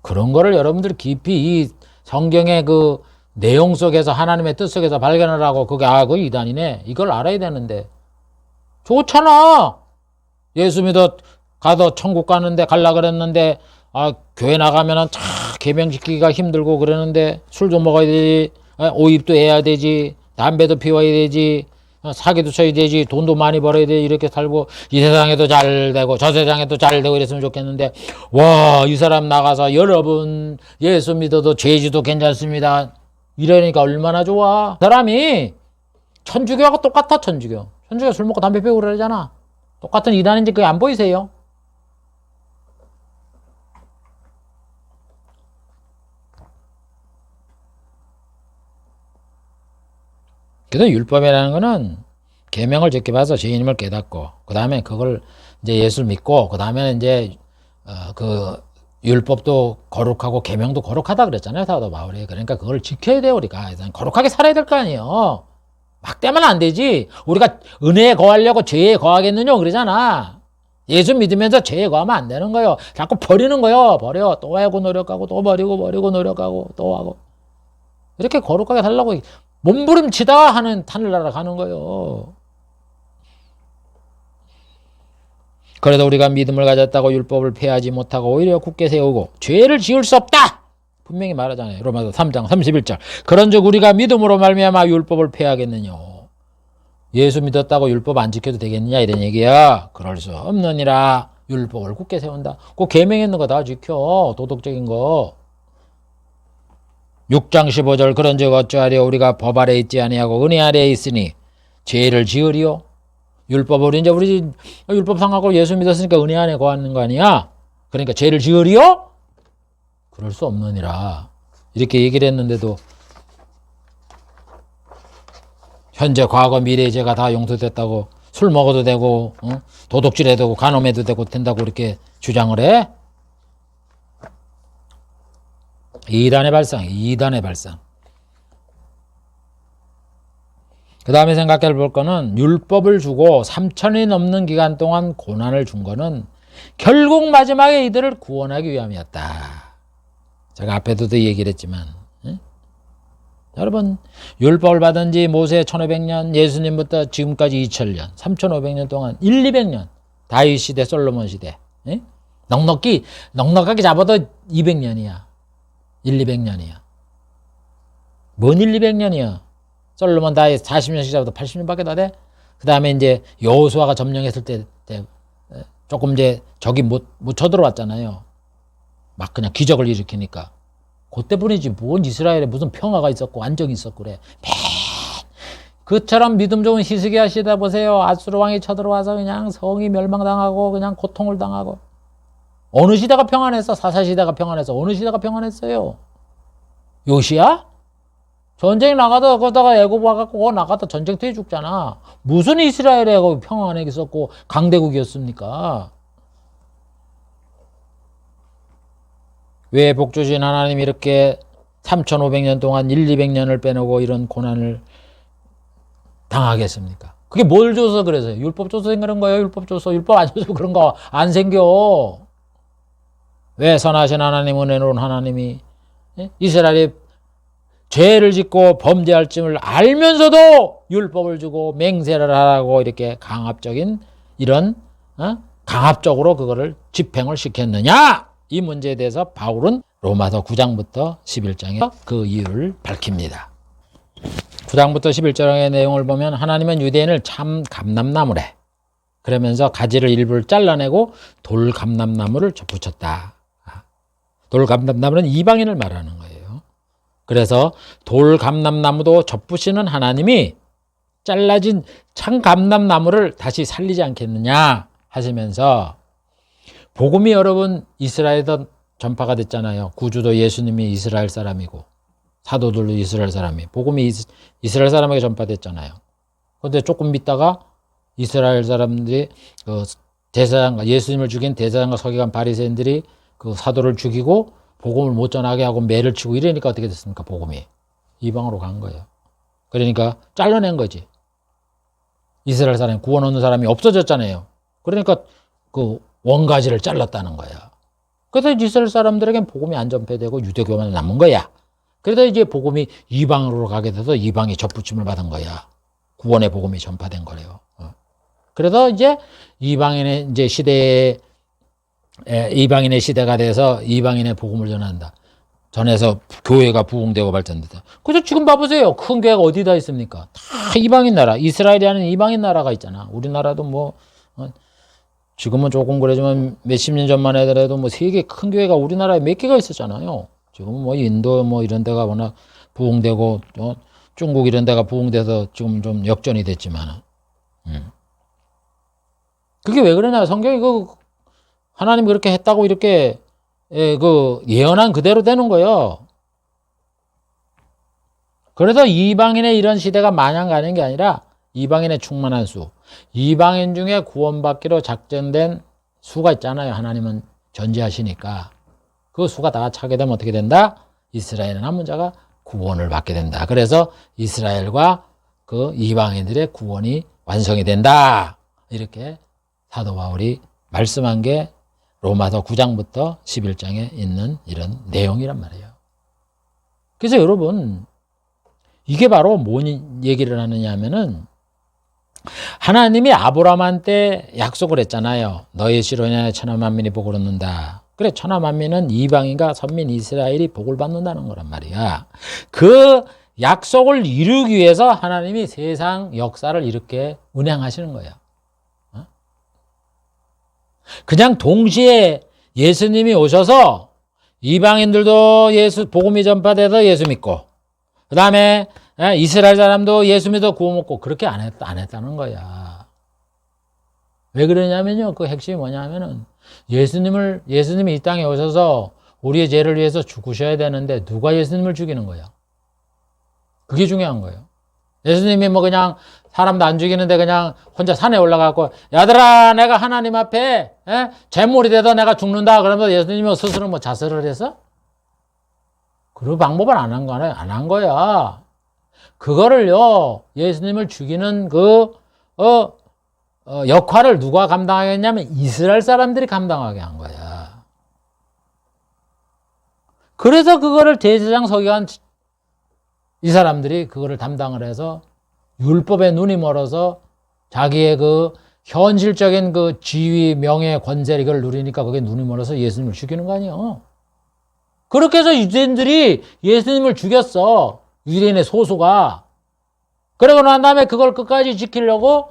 [SPEAKER 1] 그런 거를 여러분들이 깊이 이 성경의 그 내용 속에서 하나님의 뜻 속에서 발견을 하고 그게 그 이단이네 이걸 알아야 되는데 좋잖아. 예수 믿어 가서 천국 갈라 그랬는데 교회 나가면은 계명 지키기가 힘들고 그러는데 술도 먹어야 되지, 오입도 해야 되지, 담배도 피워야 되지, 사기도 쳐야 되지, 돈도 많이 벌어야 되지. 이렇게 살고 이 세상에도 잘 되고 저 세상에도 잘 되고 이랬으면 좋겠는데 이 사람 나가서 여러분 예수 믿어도 죄지도 괜찮습니다 이러니까 얼마나 좋아. 사람이 천주교하고 똑같아. 천주교 술 먹고 담배 피우고 그러잖아. 똑같은 이단인지 그게 안 보이세요? 그래서 율법이라는 거는 계명을 지켜봐서 죄인임을 깨닫고 그 다음에 그걸 이제 예수를 믿고 그 다음에 이제 그 율법도 거룩하고 계명도 거룩하다 그랬잖아요. 사도 바울이. 그러니까 그걸 지켜야 돼요. 우리가 거룩하게 살아야 될 거 아니에요. 막 되면 안 되지. 우리가 은혜에 거하려고 죄에 거하겠느냐 그러잖아. 예수 믿으면서 죄에 거하면 안 되는 거예요. 자꾸 버리는 거예요. 버려. 또 하고 노력하고 또 버리고 노력하고 또 하고. 이렇게 거룩하게 살려고 몸부림치다 하는 하늘나라 가는 거예요. 그래도 우리가 믿음을 가졌다고 율법을 폐하지 못하고 오히려 굳게 세우고 죄를 지을 수 없다. 분명히 말하잖아요. 로마서 3장 31절. 그런즉 우리가 믿음으로 말미암아 율법을 폐하겠느냐. 예수 믿었다고 율법 안 지켜도 되겠느냐 이런 얘기야. 그럴 수 없느니라. 율법을 굳게 세운다. 그 계명에 있는 거 다 지켜. 도덕적인 거. 6장 15절. 그런즉 어찌하려 우리가 법 아래 있지 아니하고 은혜 아래 있으니 죄를 지으리요. 율법을 이제 우리 율법 상하고 예수 믿었으니까 은혜 안에 거하는 거 아니야. 그러니까 죄를 지으리요? 그럴 수 없느니라. 이렇게 얘기를 했는데도 현재 과거 미래 죄가 다 용서됐다고 술 먹어도 되고 도둑질해도 되고 간음해도 되고 된다고 이렇게 주장을 해? 이단의 발상. 그 다음에 생각해 볼 거는 율법을 주고 3천이 넘는 기간 동안 고난을 준 거는 결국 마지막에 이들을 구원하기 위함이었다. 제가 앞에도 얘기를 했지만 여러분 율법을 받은 지 모세 1500년 예수님부터 지금까지 2000년 3500년 동안 200년 다윗 시대 솔로몬 시대 넉넉하게 잡아도 200년이야. 200년이야. 뭔 200년이야. 솔로몬 다윗 40년씩 잡아도 80년밖에 더 돼? 그 다음에 이제 여호수아가 점령했을 때 조금 이제 적이 못 쳐들어왔잖아요. 막 그냥 기적을 일으키니까. 그때뿐이지 뭔 이스라엘에 무슨 평화가 있었고 안정이 있었고 그래. 그처럼 믿음 좋은 히스기야 시대 보세요. 아수르 왕이 쳐들어와서 그냥 성이 멸망당하고 그냥 고통을 당하고. 어느 시대가 평안했어? 사사 시대가 평안했어? 어느 시대가 평안했어요? 요시야? 전쟁 나가다 거다가 애굽 와갖고 그거 나가다 전쟁터에 죽잖아. 무슨 이스라엘에 평안하게 있었고 강대국이었습니까? 왜 복주신 하나님이 이렇게 3,500년 동안 200년을 빼놓고 이런 고난을 당하겠습니까? 그게 뭘 줘서 그래서요? 율법 줘서 그런 거예요? 율법 줘서. 율법 안 줘서 그런 거 안 생겨. 왜 선하신 하나님, 은혜로운 하나님이 이스라엘이 죄를 짓고 범죄할 쯤을 알면서도 율법을 주고 맹세를 하라고 이렇게 강압적인 이런 강압적으로 그거를 집행을 시켰느냐? 이 문제에 대해서 바울은 로마서 9장부터 11장에 그 이유를 밝힙니다. 9장부터 11장의 내용을 보면 하나님은 유대인을 참 감람나무래. 그러면서 가지를 일부를 잘라내고 돌감람나무를 붙였다. 돌감람나무는 이방인을 말하는 거예요. 그래서 돌감람나무도 접부시는 하나님이 잘라진 참감람나무를 다시 살리지 않겠느냐 하시면서 복음이 여러분 이스라엘에 전파가 됐잖아요. 구주도 예수님이 이스라엘 사람이고 사도들도 이스라엘 사람이 복음이 이스라엘 사람에게 전파됐잖아요. 그런데 조금 있다가 이스라엘 사람들이 그 대제사장과 예수님을 죽인 대제사장과 서기관 바리새인들이 그 사도를 죽이고 복음을 못 전하게 하고 매를 치고 이러니까 어떻게 됐습니까? 복음이 이방으로 간 거예요. 그러니까 잘라낸 거지. 이스라엘 사람이 구원 얻는 사람이 없어졌잖아요. 그러니까 그 원가지를 잘랐다는 거야. 그래서 이스라엘 사람들에겐 복음이 안 전파되고 유대교만 남은 거야. 그래서 이제 복음이 이방으로 가게 돼서 이방이 접붙임을 받은 거야. 구원의 복음이 전파된 거래요. 그래서 이제 이방인의 이제 시대에 이방인의 시대가 돼서 이방인의 복음을 전한다. 전해서 교회가 부흥되고 발전됐다. 그래서 지금 봐보세요. 큰 교회가 어디다 있습니까? 다 이방인 나라. 이스라엘이라는 이방인 나라가 있잖아. 우리나라도 뭐 지금은 조금 그러지만 몇십 년 전만 해더라도 뭐 세계 큰 교회가 우리나라에 몇 개가 있었잖아요. 지금은 뭐 인도 뭐 이런 데가 워낙 부흥되고 중국 이런 데가 부흥돼서 지금 좀 역전이 됐지만 그게 왜 그러냐? 성경이 그 하나님이 그렇게 했다고 이렇게 그 예언한 그대로 되는 거예요. 그래서 이방인의 이런 시대가 마냥 가는 게 아니라 이방인의 충만한 수, 이방인 중에 구원받기로 작정된 수가 있잖아요. 하나님은 전지하시니까 그 수가 다 차게 되면 어떻게 된다? 이스라엘의 남은 자가 구원을 받게 된다. 그래서 이스라엘과 그 이방인들의 구원이 완성이 된다. 이렇게 사도 바울이 말씀한 게 로마서 9장부터 11장에 있는 이런 내용이란 말이에요. 그래서 여러분 이게 바로 뭔 얘기를 하느냐 하면은 하나님이 아브라함한테 약속을 했잖아요. 너의 씨로 천하 만민이 복을 얻는다. 그래, 천하 만민은 이방인과 선민 이스라엘이 복을 받는다는 거란 말이야. 그 약속을 이루기 위해서 하나님이 세상 역사를 이렇게 운행하시는 거야. 그냥 동시에 예수님이 오셔서 이방인들도 예수 복음이 전파돼서 예수 믿고 그 다음에 이스라엘 사람도 예수 믿어 구원 먹고 그렇게 안 했다는 거야. 왜 그러냐면요. 그 핵심이 뭐냐면은 예수님이 이 땅에 오셔서 우리의 죄를 위해서 죽으셔야 되는데 누가 예수님을 죽이는 거야? 그게 중요한 거예요. 예수님이 뭐 그냥 사람도 안 죽이는데 그냥 혼자 산에 올라가고 야들아 내가 하나님 앞에 재물이 돼도 내가 죽는다 그러면서 예수님이 스스로 뭐 자살을 해서 그 방법을 안 한 거야. 그거를요 예수님을 죽이는 그 역할을 누가 감당하겠냐면 이스라엘 사람들이 감당하게 한 거야. 그래서 그거를 대제사장 서기관 이 사람들이 그거를 담당을 해서 율법에 눈이 멀어서 자기의 그 현실적인 그 지위, 명예, 권세 이걸 누리니까 그게 눈이 멀어서 예수님을 죽이는 거 아니에요. 그렇게 해서 유대인들이 예수님을 죽였어. 유대인의 소수가. 그러고 난 다음에 그걸 끝까지 지키려고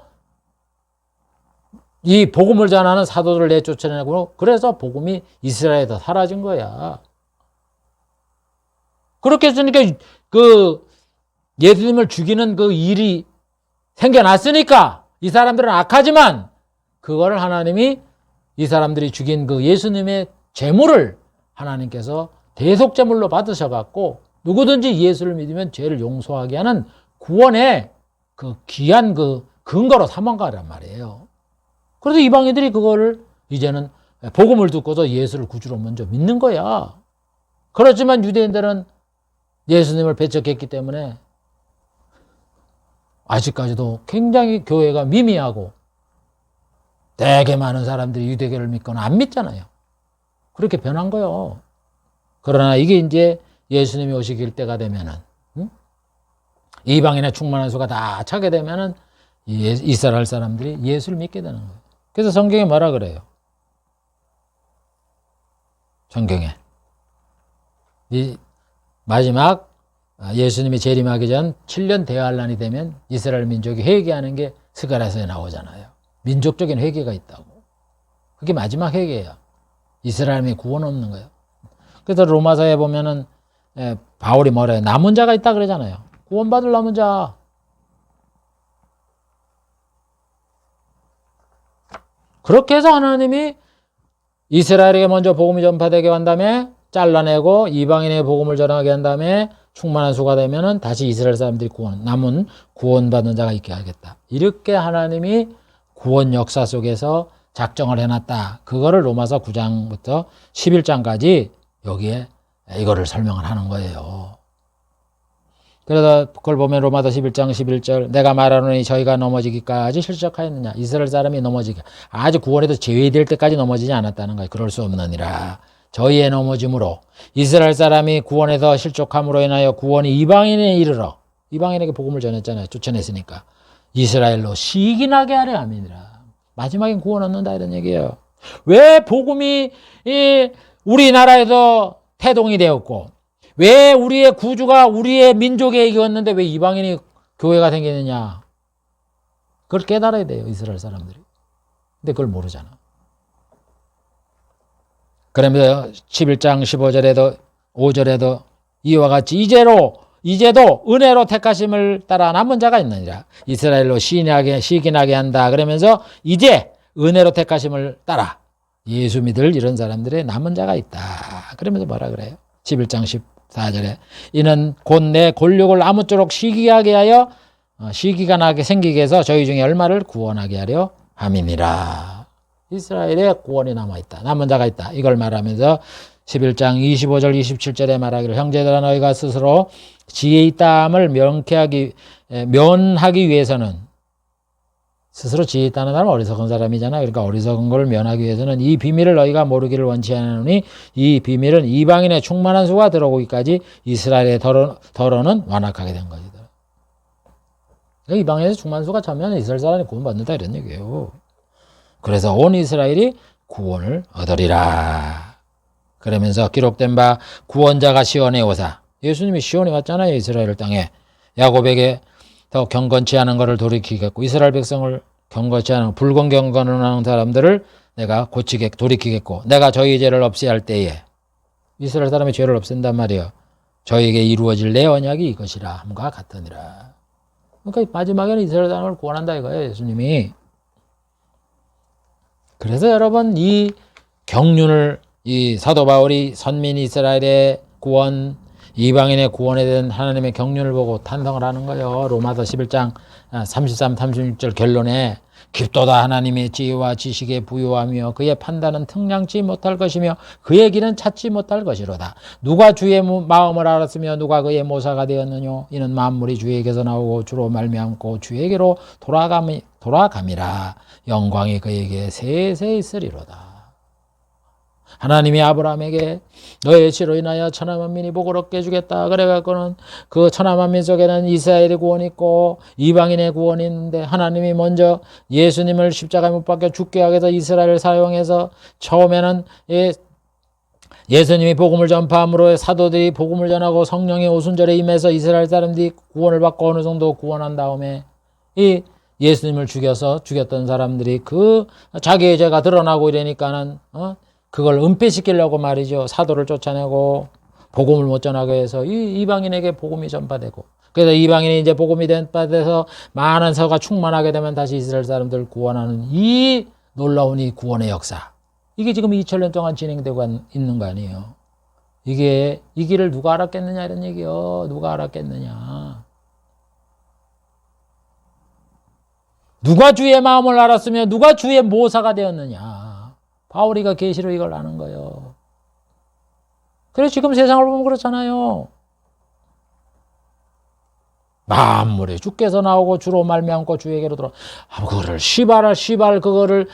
[SPEAKER 1] 이 복음을 전하는 사도들을 내쫓아내고 그래서 복음이 이스라엘에서 사라진 거야. 그렇게 했으니까 그 예수님을 죽이는 그 일이 생겨났으니까 이 사람들은 악하지만 그거를 하나님이 이 사람들이 죽인 그 예수님의 제물을 하나님께서 대속제물로 받으셔갖고 누구든지 예수를 믿으면 죄를 용서하게 하는 구원의 그 귀한 그 근거로 삼은 거란 말이에요. 그래서 이방인들이 그거를 이제는 복음을 듣고서 예수를 구주로 먼저 믿는 거야. 그렇지만 유대인들은 예수님을 배척했기 때문에 아직까지도 굉장히 교회가 미미하고 되게 많은 사람들이 유대교를 믿거나 안 믿잖아요. 그렇게 변한 거예요. 그러나 이게 이제 예수님이 오시길 때가 되면은 이방인의 충만한 수가 다 차게 되면은 이스라엘 사람들이 예수를 믿게 되는 거예요. 그래서 성경에 뭐라 그래요? 성경에 이 마지막 예수님이 재림하기 전 7년 대환란이 되면 이스라엘 민족이 회개하는 게 스가랴서에 나오잖아요. 민족적인 회개가 있다고. 그게 마지막 회개예요. 이스라엘이 구원 없는 거예요. 그래서 로마서에 보면은 바울이 뭐래요? 남은 자가 있다 그러잖아요. 구원받을 남은 자. 그렇게 해서 하나님이 이스라엘에게 먼저 복음이 전파되게 한 다음에 잘라내고 이방인의 복음을 전하게 한 다음에 충만한 수가 되면은 다시 이스라엘 사람들이 남은 구원받는 자가 있게 하겠다. 이렇게 하나님이 구원 역사 속에서 작정을 해놨다. 그거를 로마서 9장부터 11장까지 여기에 이거를 설명을 하는 거예요. 그래서 그걸 보면 로마서 11장 11절 내가 말하노니 저희가 넘어지기까지 실족하였느냐. 이스라엘 사람이 넘어지기 아주 구원에서 제외될 때까지 넘어지지 않았다는 거예요. 그럴 수 없느니라. 저희의 넘어짐으로 이스라엘 사람이 구원에서 실족함으로 인하여 구원이 이방인에 이르러 이방인에게 복음을 전했잖아요. 쫓아냈으니까 이스라엘로 시기나게 하려 함이니라. 마지막엔 구원 얻는다 이런 얘기예요. 왜 복음이 우리나라에서 태동이 되었고 왜 우리의 구주가 우리의 민족에 이겼는데 왜 이방인이 교회가 생기느냐. 그걸 깨달아야 돼요. 이스라엘 사람들이. 근데 그걸 모르잖아. 그러면서 11장 15절에도 5절에도 이와 같이 이제도 은혜로 택하심을 따라 남은 자가 있느니라. 이스라엘로 시기나게 한다. 그러면서 이제 은혜로 택하심을 따라 예수 믿을 이런 사람들의 남은 자가 있다. 그러면서 뭐라 그래요? 11장 14절에 이는 곧 내 권력을 아무쪼록 시기하게 하여 시기가 나게 생기게 해서 저희 중에 얼마를 구원하게 하려 함이니라. 이스라엘에 구원이 남아있다. 남은 자가 있다. 이걸 말하면서 11장 25절 27절에 말하기를 형제들아 너희가 스스로 지혜 있다함을 면하기 위해서는 스스로 지혜 있다는 사람은 어리석은 사람이잖아. 그러니까 어리석은 걸 면하기 위해서는 이 비밀을 너희가 모르기를 원치 않으니 이 비밀은 이방인의 충만한 수가 들어오기까지 이스라엘의 더러는 완악하게 된 것이다. 이방인의 충만한 수가 차면 이스라엘 사람이 구원받는다 이런 얘기예요. 그래서 온 이스라엘이 구원을 얻으리라. 그러면서 기록된 바 구원자가 시온에 오사 예수님이 시온에 왔잖아요. 이스라엘 땅에 야곱에게 더 경건치 않은 것을 돌이키겠고 이스라엘 백성을 경건치 않은 불경건하는 사람들을 내가 돌이키겠고 내가 저희 죄를 없애야 할 때에 이스라엘 사람의 죄를 없앤단 말이에요. 저에게 이루어질 내 언약이 이것이라 함과 같으니라. 그러니까 마지막에는 이스라엘 사람을 구원한다 이거예요. 예수님이. 그래서 여러분 이 경륜을 이 사도 바울이 선민 이스라엘의 구원 이방인의 구원에 대한 하나님의 경륜을 보고 탄성을 하는 거예요. 로마서 11장 33, 36절 결론에 깊도다 하나님의 지혜와 지식에 부유하며 그의 판단은 특량치 못할 것이며 그의 길은 찾지 못할 것이로다. 누가 주의 마음을 알았으며 누가 그의 모사가 되었느냐. 이는 만물이 주에게서 나오고 주로 말미암고 주에게로 돌아감이라. 영광이 그에게 세세 있으리로다. 하나님이 아브라함에게 너의 씨로 인하여 천하 만민이 복을 얻게 해주겠다. 그래갖고는 그 천하 만민 속에는 이스라엘의 구원이 있고 이방인의 구원이 있는데 하나님이 먼저 예수님을 십자가에 못 박혀 죽게 하게 해서 이스라엘을 사용해서 처음에는 예수님이 복음을 전파함으로 사도들이 복음을 전하고 성령의 오순절에 임해서 이스라엘 사람들이 구원을 받고 어느 정도 구원한 다음에 이 예수님을 죽였던 사람들이 그 자기의 죄가 드러나고 이러니까는 그걸 은폐시키려고 말이죠. 사도를 쫓아내고 복음을 못 전하게 해서 이방인에게 복음이 전파되고, 그래서 이방인이 이제 복음이 전파돼서 많은 서가 충만하게 되면 다시 이스라엘 사람들을 구원하는 이 놀라운 이 구원의 역사, 이게 지금 2000년 동안 진행되고 있는 거 아니에요. 이 길을 누가 알았겠느냐 이런 얘기요. 누가 알았겠느냐. 누가 주의 마음을 알았으며 누가 주의 모사가 되었느냐. 바울이가 계시로 이걸 아는 거예요. 그래서 지금 세상을 보면 그렇잖아요. 만물이 주께서 나오고 주로 말미암고 주에게로 들어. 그거를 시발 그거를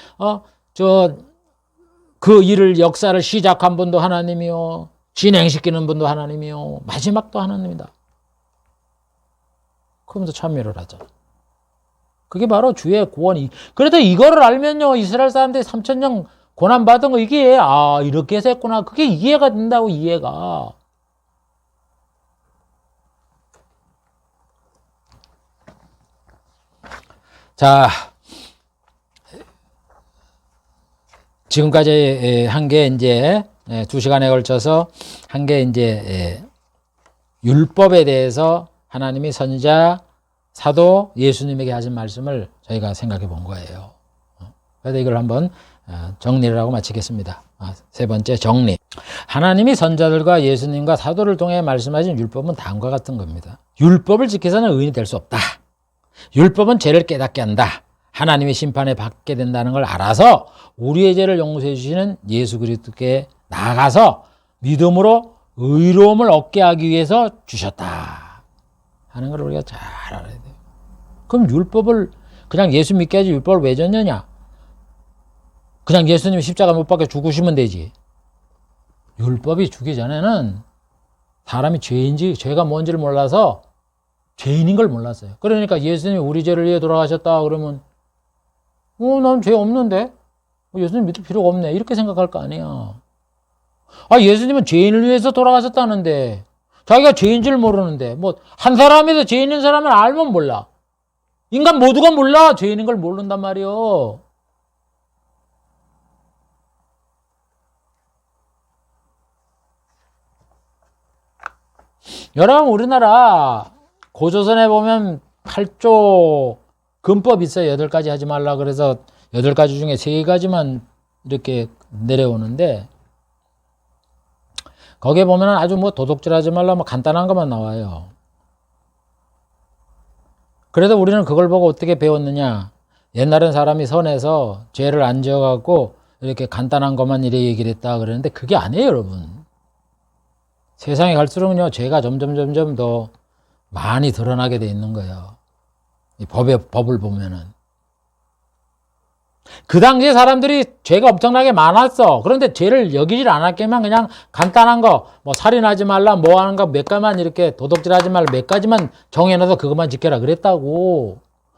[SPEAKER 1] 그 일을 역사를 시작한 분도 하나님이요, 진행시키는 분도 하나님이요, 마지막도 하나님이다. 그러면서 참여를 하죠. 그게 바로 주의 구원이. 그래도 이거를 알면요, 이스라엘 사람들이 3000년 고난받은 거, 이게 이렇게 해서 했구나, 그게 이해가 된다고. 이해가. 자, 지금까지 한 게 이제 2시간에 걸쳐서 한 게 이제 율법에 대해서 하나님이 선지자, 사도, 예수님에게 하신 말씀을 저희가 생각해 본 거예요. 그래서 이걸 한번 정리를 하고 마치겠습니다. 세 번째 정리. 하나님이 선자들과 예수님과 사도를 통해 말씀하신 율법은 다음과 같은 겁니다. 율법을 지켜서는 의인이 될 수 없다. 율법은 죄를 깨닫게 한다. 하나님의 심판에 받게 된다는 걸 알아서 우리의 죄를 용서해 주시는 예수 그리스도께 나아가서 믿음으로 의로움을 얻게 하기 위해서 주셨다 하는 걸 우리가 잘 알아야 돼요. 그럼 율법을 그냥 예수 믿게 하지 율법을 왜 줬느냐? 그냥 예수님이 십자가 못 박혀 죽으시면 되지. 율법이 주기 전에는 사람이 죄가 뭔지를 몰라서 죄인인 걸 몰랐어요. 그러니까 예수님이 우리 죄를 위해 돌아가셨다 그러면 난 죄 없는데 예수님 믿을 필요가 없네 이렇게 생각할 거 아니야. 예수님은 죄인을 위해서 돌아가셨다는데 자기가 죄인 줄 모르는데, 한 사람에서 죄인인 사람을 알면 몰라. 인간 모두가 몰라. 죄인인 걸 모른단 말이요. 여러분, 우리나라 고조선에 보면 8조 금법 있어요. 8가지 하지 말라 그래서 8가지 중에 3가지만 이렇게 내려오는데, 거기에 보면 아주 도둑질 하지 말라 간단한 것만 나와요. 그래도 우리는 그걸 보고 어떻게 배웠느냐. 옛날엔 사람이 선해서 죄를 안 지어갖고 이렇게 간단한 것만 이래 얘기를 했다 그러는데 그게 아니에요, 여러분. 세상에 갈수록요, 죄가 점점 더 많이 드러나게 돼 있는 거예요. 이 법을 보면은. 그 당시에 사람들이 죄가 엄청나게 많았어. 그런데 죄를 여기질 않았기만 그냥 간단한 거, 살인하지 말라, 하는 거 몇 가지만 이렇게 도둑질 하지 말라 몇 가지만 정해놔서 그것만 지켜라 그랬다고.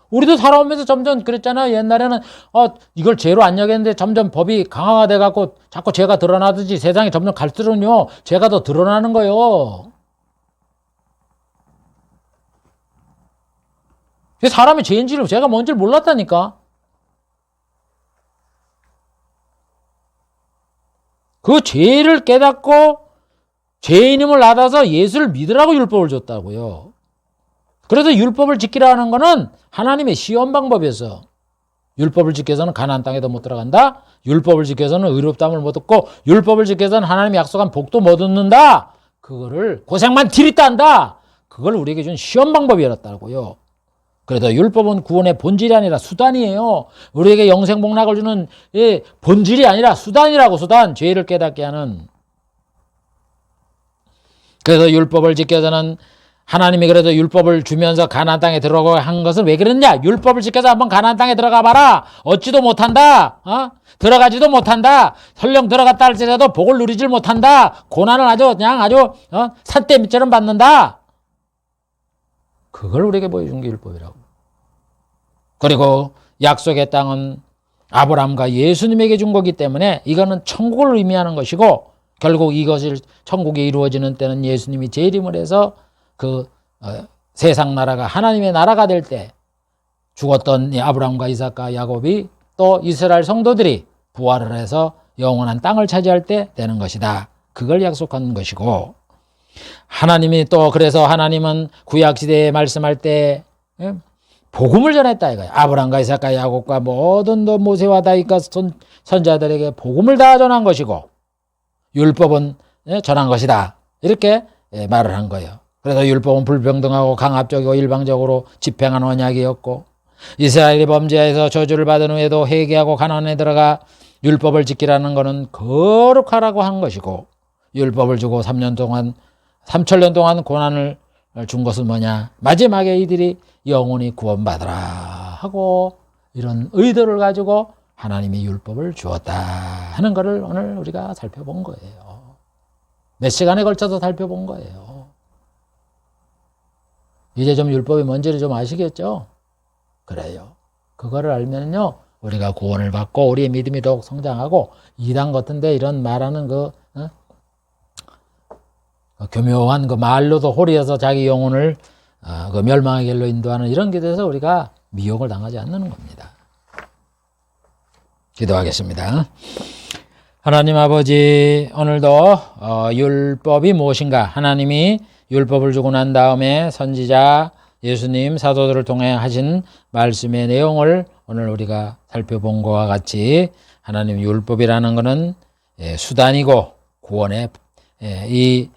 [SPEAKER 1] 우리도 살아오면서 점점 그랬잖아요. 옛날에는 이걸 죄로 안 여겼는데 점점 법이 강화가 돼갖고 자꾸 죄가 드러나듯이 세상이 점점 갈수록요, 죄가 더 드러나는 거예요. 사람이 죄인지를, 죄가 뭔지를 몰랐다니까. 그 죄를 깨닫고 죄인임을 알아서 예수를 믿으라고 율법을 줬다고요. 그래서 율법을 지키라는 거는 하나님의 시험 방법이었어. 율법을 지켜서는 가나안 땅에도 못 들어간다. 율법을 지켜서는 의롭다함을 못 얻고, 율법을 지켜서는 하나님이 약속한 복도 못 얻는다. 그거를 고생만 디리다 한다. 그걸 우리에게 준 시험 방법이었다고요. 그래도 율법은 구원의 본질이 아니라 수단이에요. 우리에게 영생 복락을 주는 본질이 아니라 수단이라고. 수단. 죄를 깨닫게 하는. 그래서 율법을 지켜서는 하나님이 그래도 율법을 주면서 가나안 땅에 들어가고 한 것은 왜 그랬냐? 율법을 지켜서 한번 가나안 땅에 들어가 봐라. 얻지도 못한다. 들어가지도 못한다. 설령 들어갔다 할지라도 복을 누리질 못한다. 고난을 아주 산더미처럼 받는다. 그걸 우리에게 보여준 게 율법이라고. 그리고 약속의 땅은 아브라함과 예수님에게 준 거기 때문에 이거는 천국을 의미하는 것이고, 결국 이것을 천국이 이루어지는 때는 예수님이 재림을 해서 그 세상 나라가 하나님의 나라가 될 때 죽었던 이 아브라함과 이삭과 야곱이 또 이스라엘 성도들이 부활을 해서 영원한 땅을 차지할 때 되는 것이다. 그걸 약속한 것이고, 하나님이 또 그래서 하나님은 구약시대에 말씀할 때 복음을 전했다 이거야. 아브라함과 이삭과 야곱과 모든 모세와 다윗과 선자들에게 복음을 다 전한 것이고 율법은 전한 것이다. 이렇게 말을 한 거예요. 그래서 율법은 불평등하고 강압적이고 일방적으로 집행한 언약이었고, 이스라엘이 범죄해서 저주를 받은 후에도 회개하고 가나안에 들어가 율법을 지키라는 것은 거룩하라고 한 것이고, 율법을 주고 3천년 동안 고난을 준 것은 뭐냐? 마지막에 이들이 영원히 구원받으라 하고 이런 의도를 가지고 하나님이 율법을 주었다 하는 것을 오늘 우리가 살펴본 거예요. 몇 시간에 걸쳐서 살펴본 거예요. 이제 좀 율법이 뭔지를 좀 아시겠죠? 그래요. 그거를 알면요, 우리가 구원을 받고 우리의 믿음이 더욱 성장하고, 이단 같은데 이런 말하는 교묘한 그 말로도 홀이어서 자기 영혼을 그 멸망의 길로 인도하는 이런 길에서 우리가 미혹을 당하지 않는 겁니다. 기도하겠습니다. 하나님 아버지, 오늘도 율법이 무엇인가, 하나님이 율법을 주고 난 다음에 선지자 예수님 사도들을 통해 하신 말씀의 내용을 오늘 우리가 살펴본 것과 같이, 하나님 율법이라는 것은 수단이고 구원의 이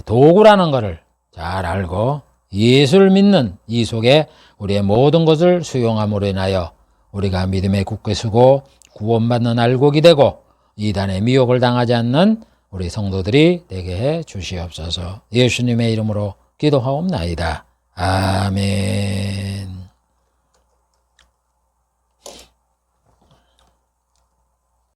[SPEAKER 1] 도구라는 것을 잘 알고 예수를 믿는 이 속에 우리의 모든 것을 수용함으로 인하여 우리가 믿음에 굳게 서고 구원받는 알곡이 되고 이단의 미혹을 당하지 않는 우리 성도들이 되게 해 주시옵소서. 예수님의 이름으로 기도하옵나이다. 아멘.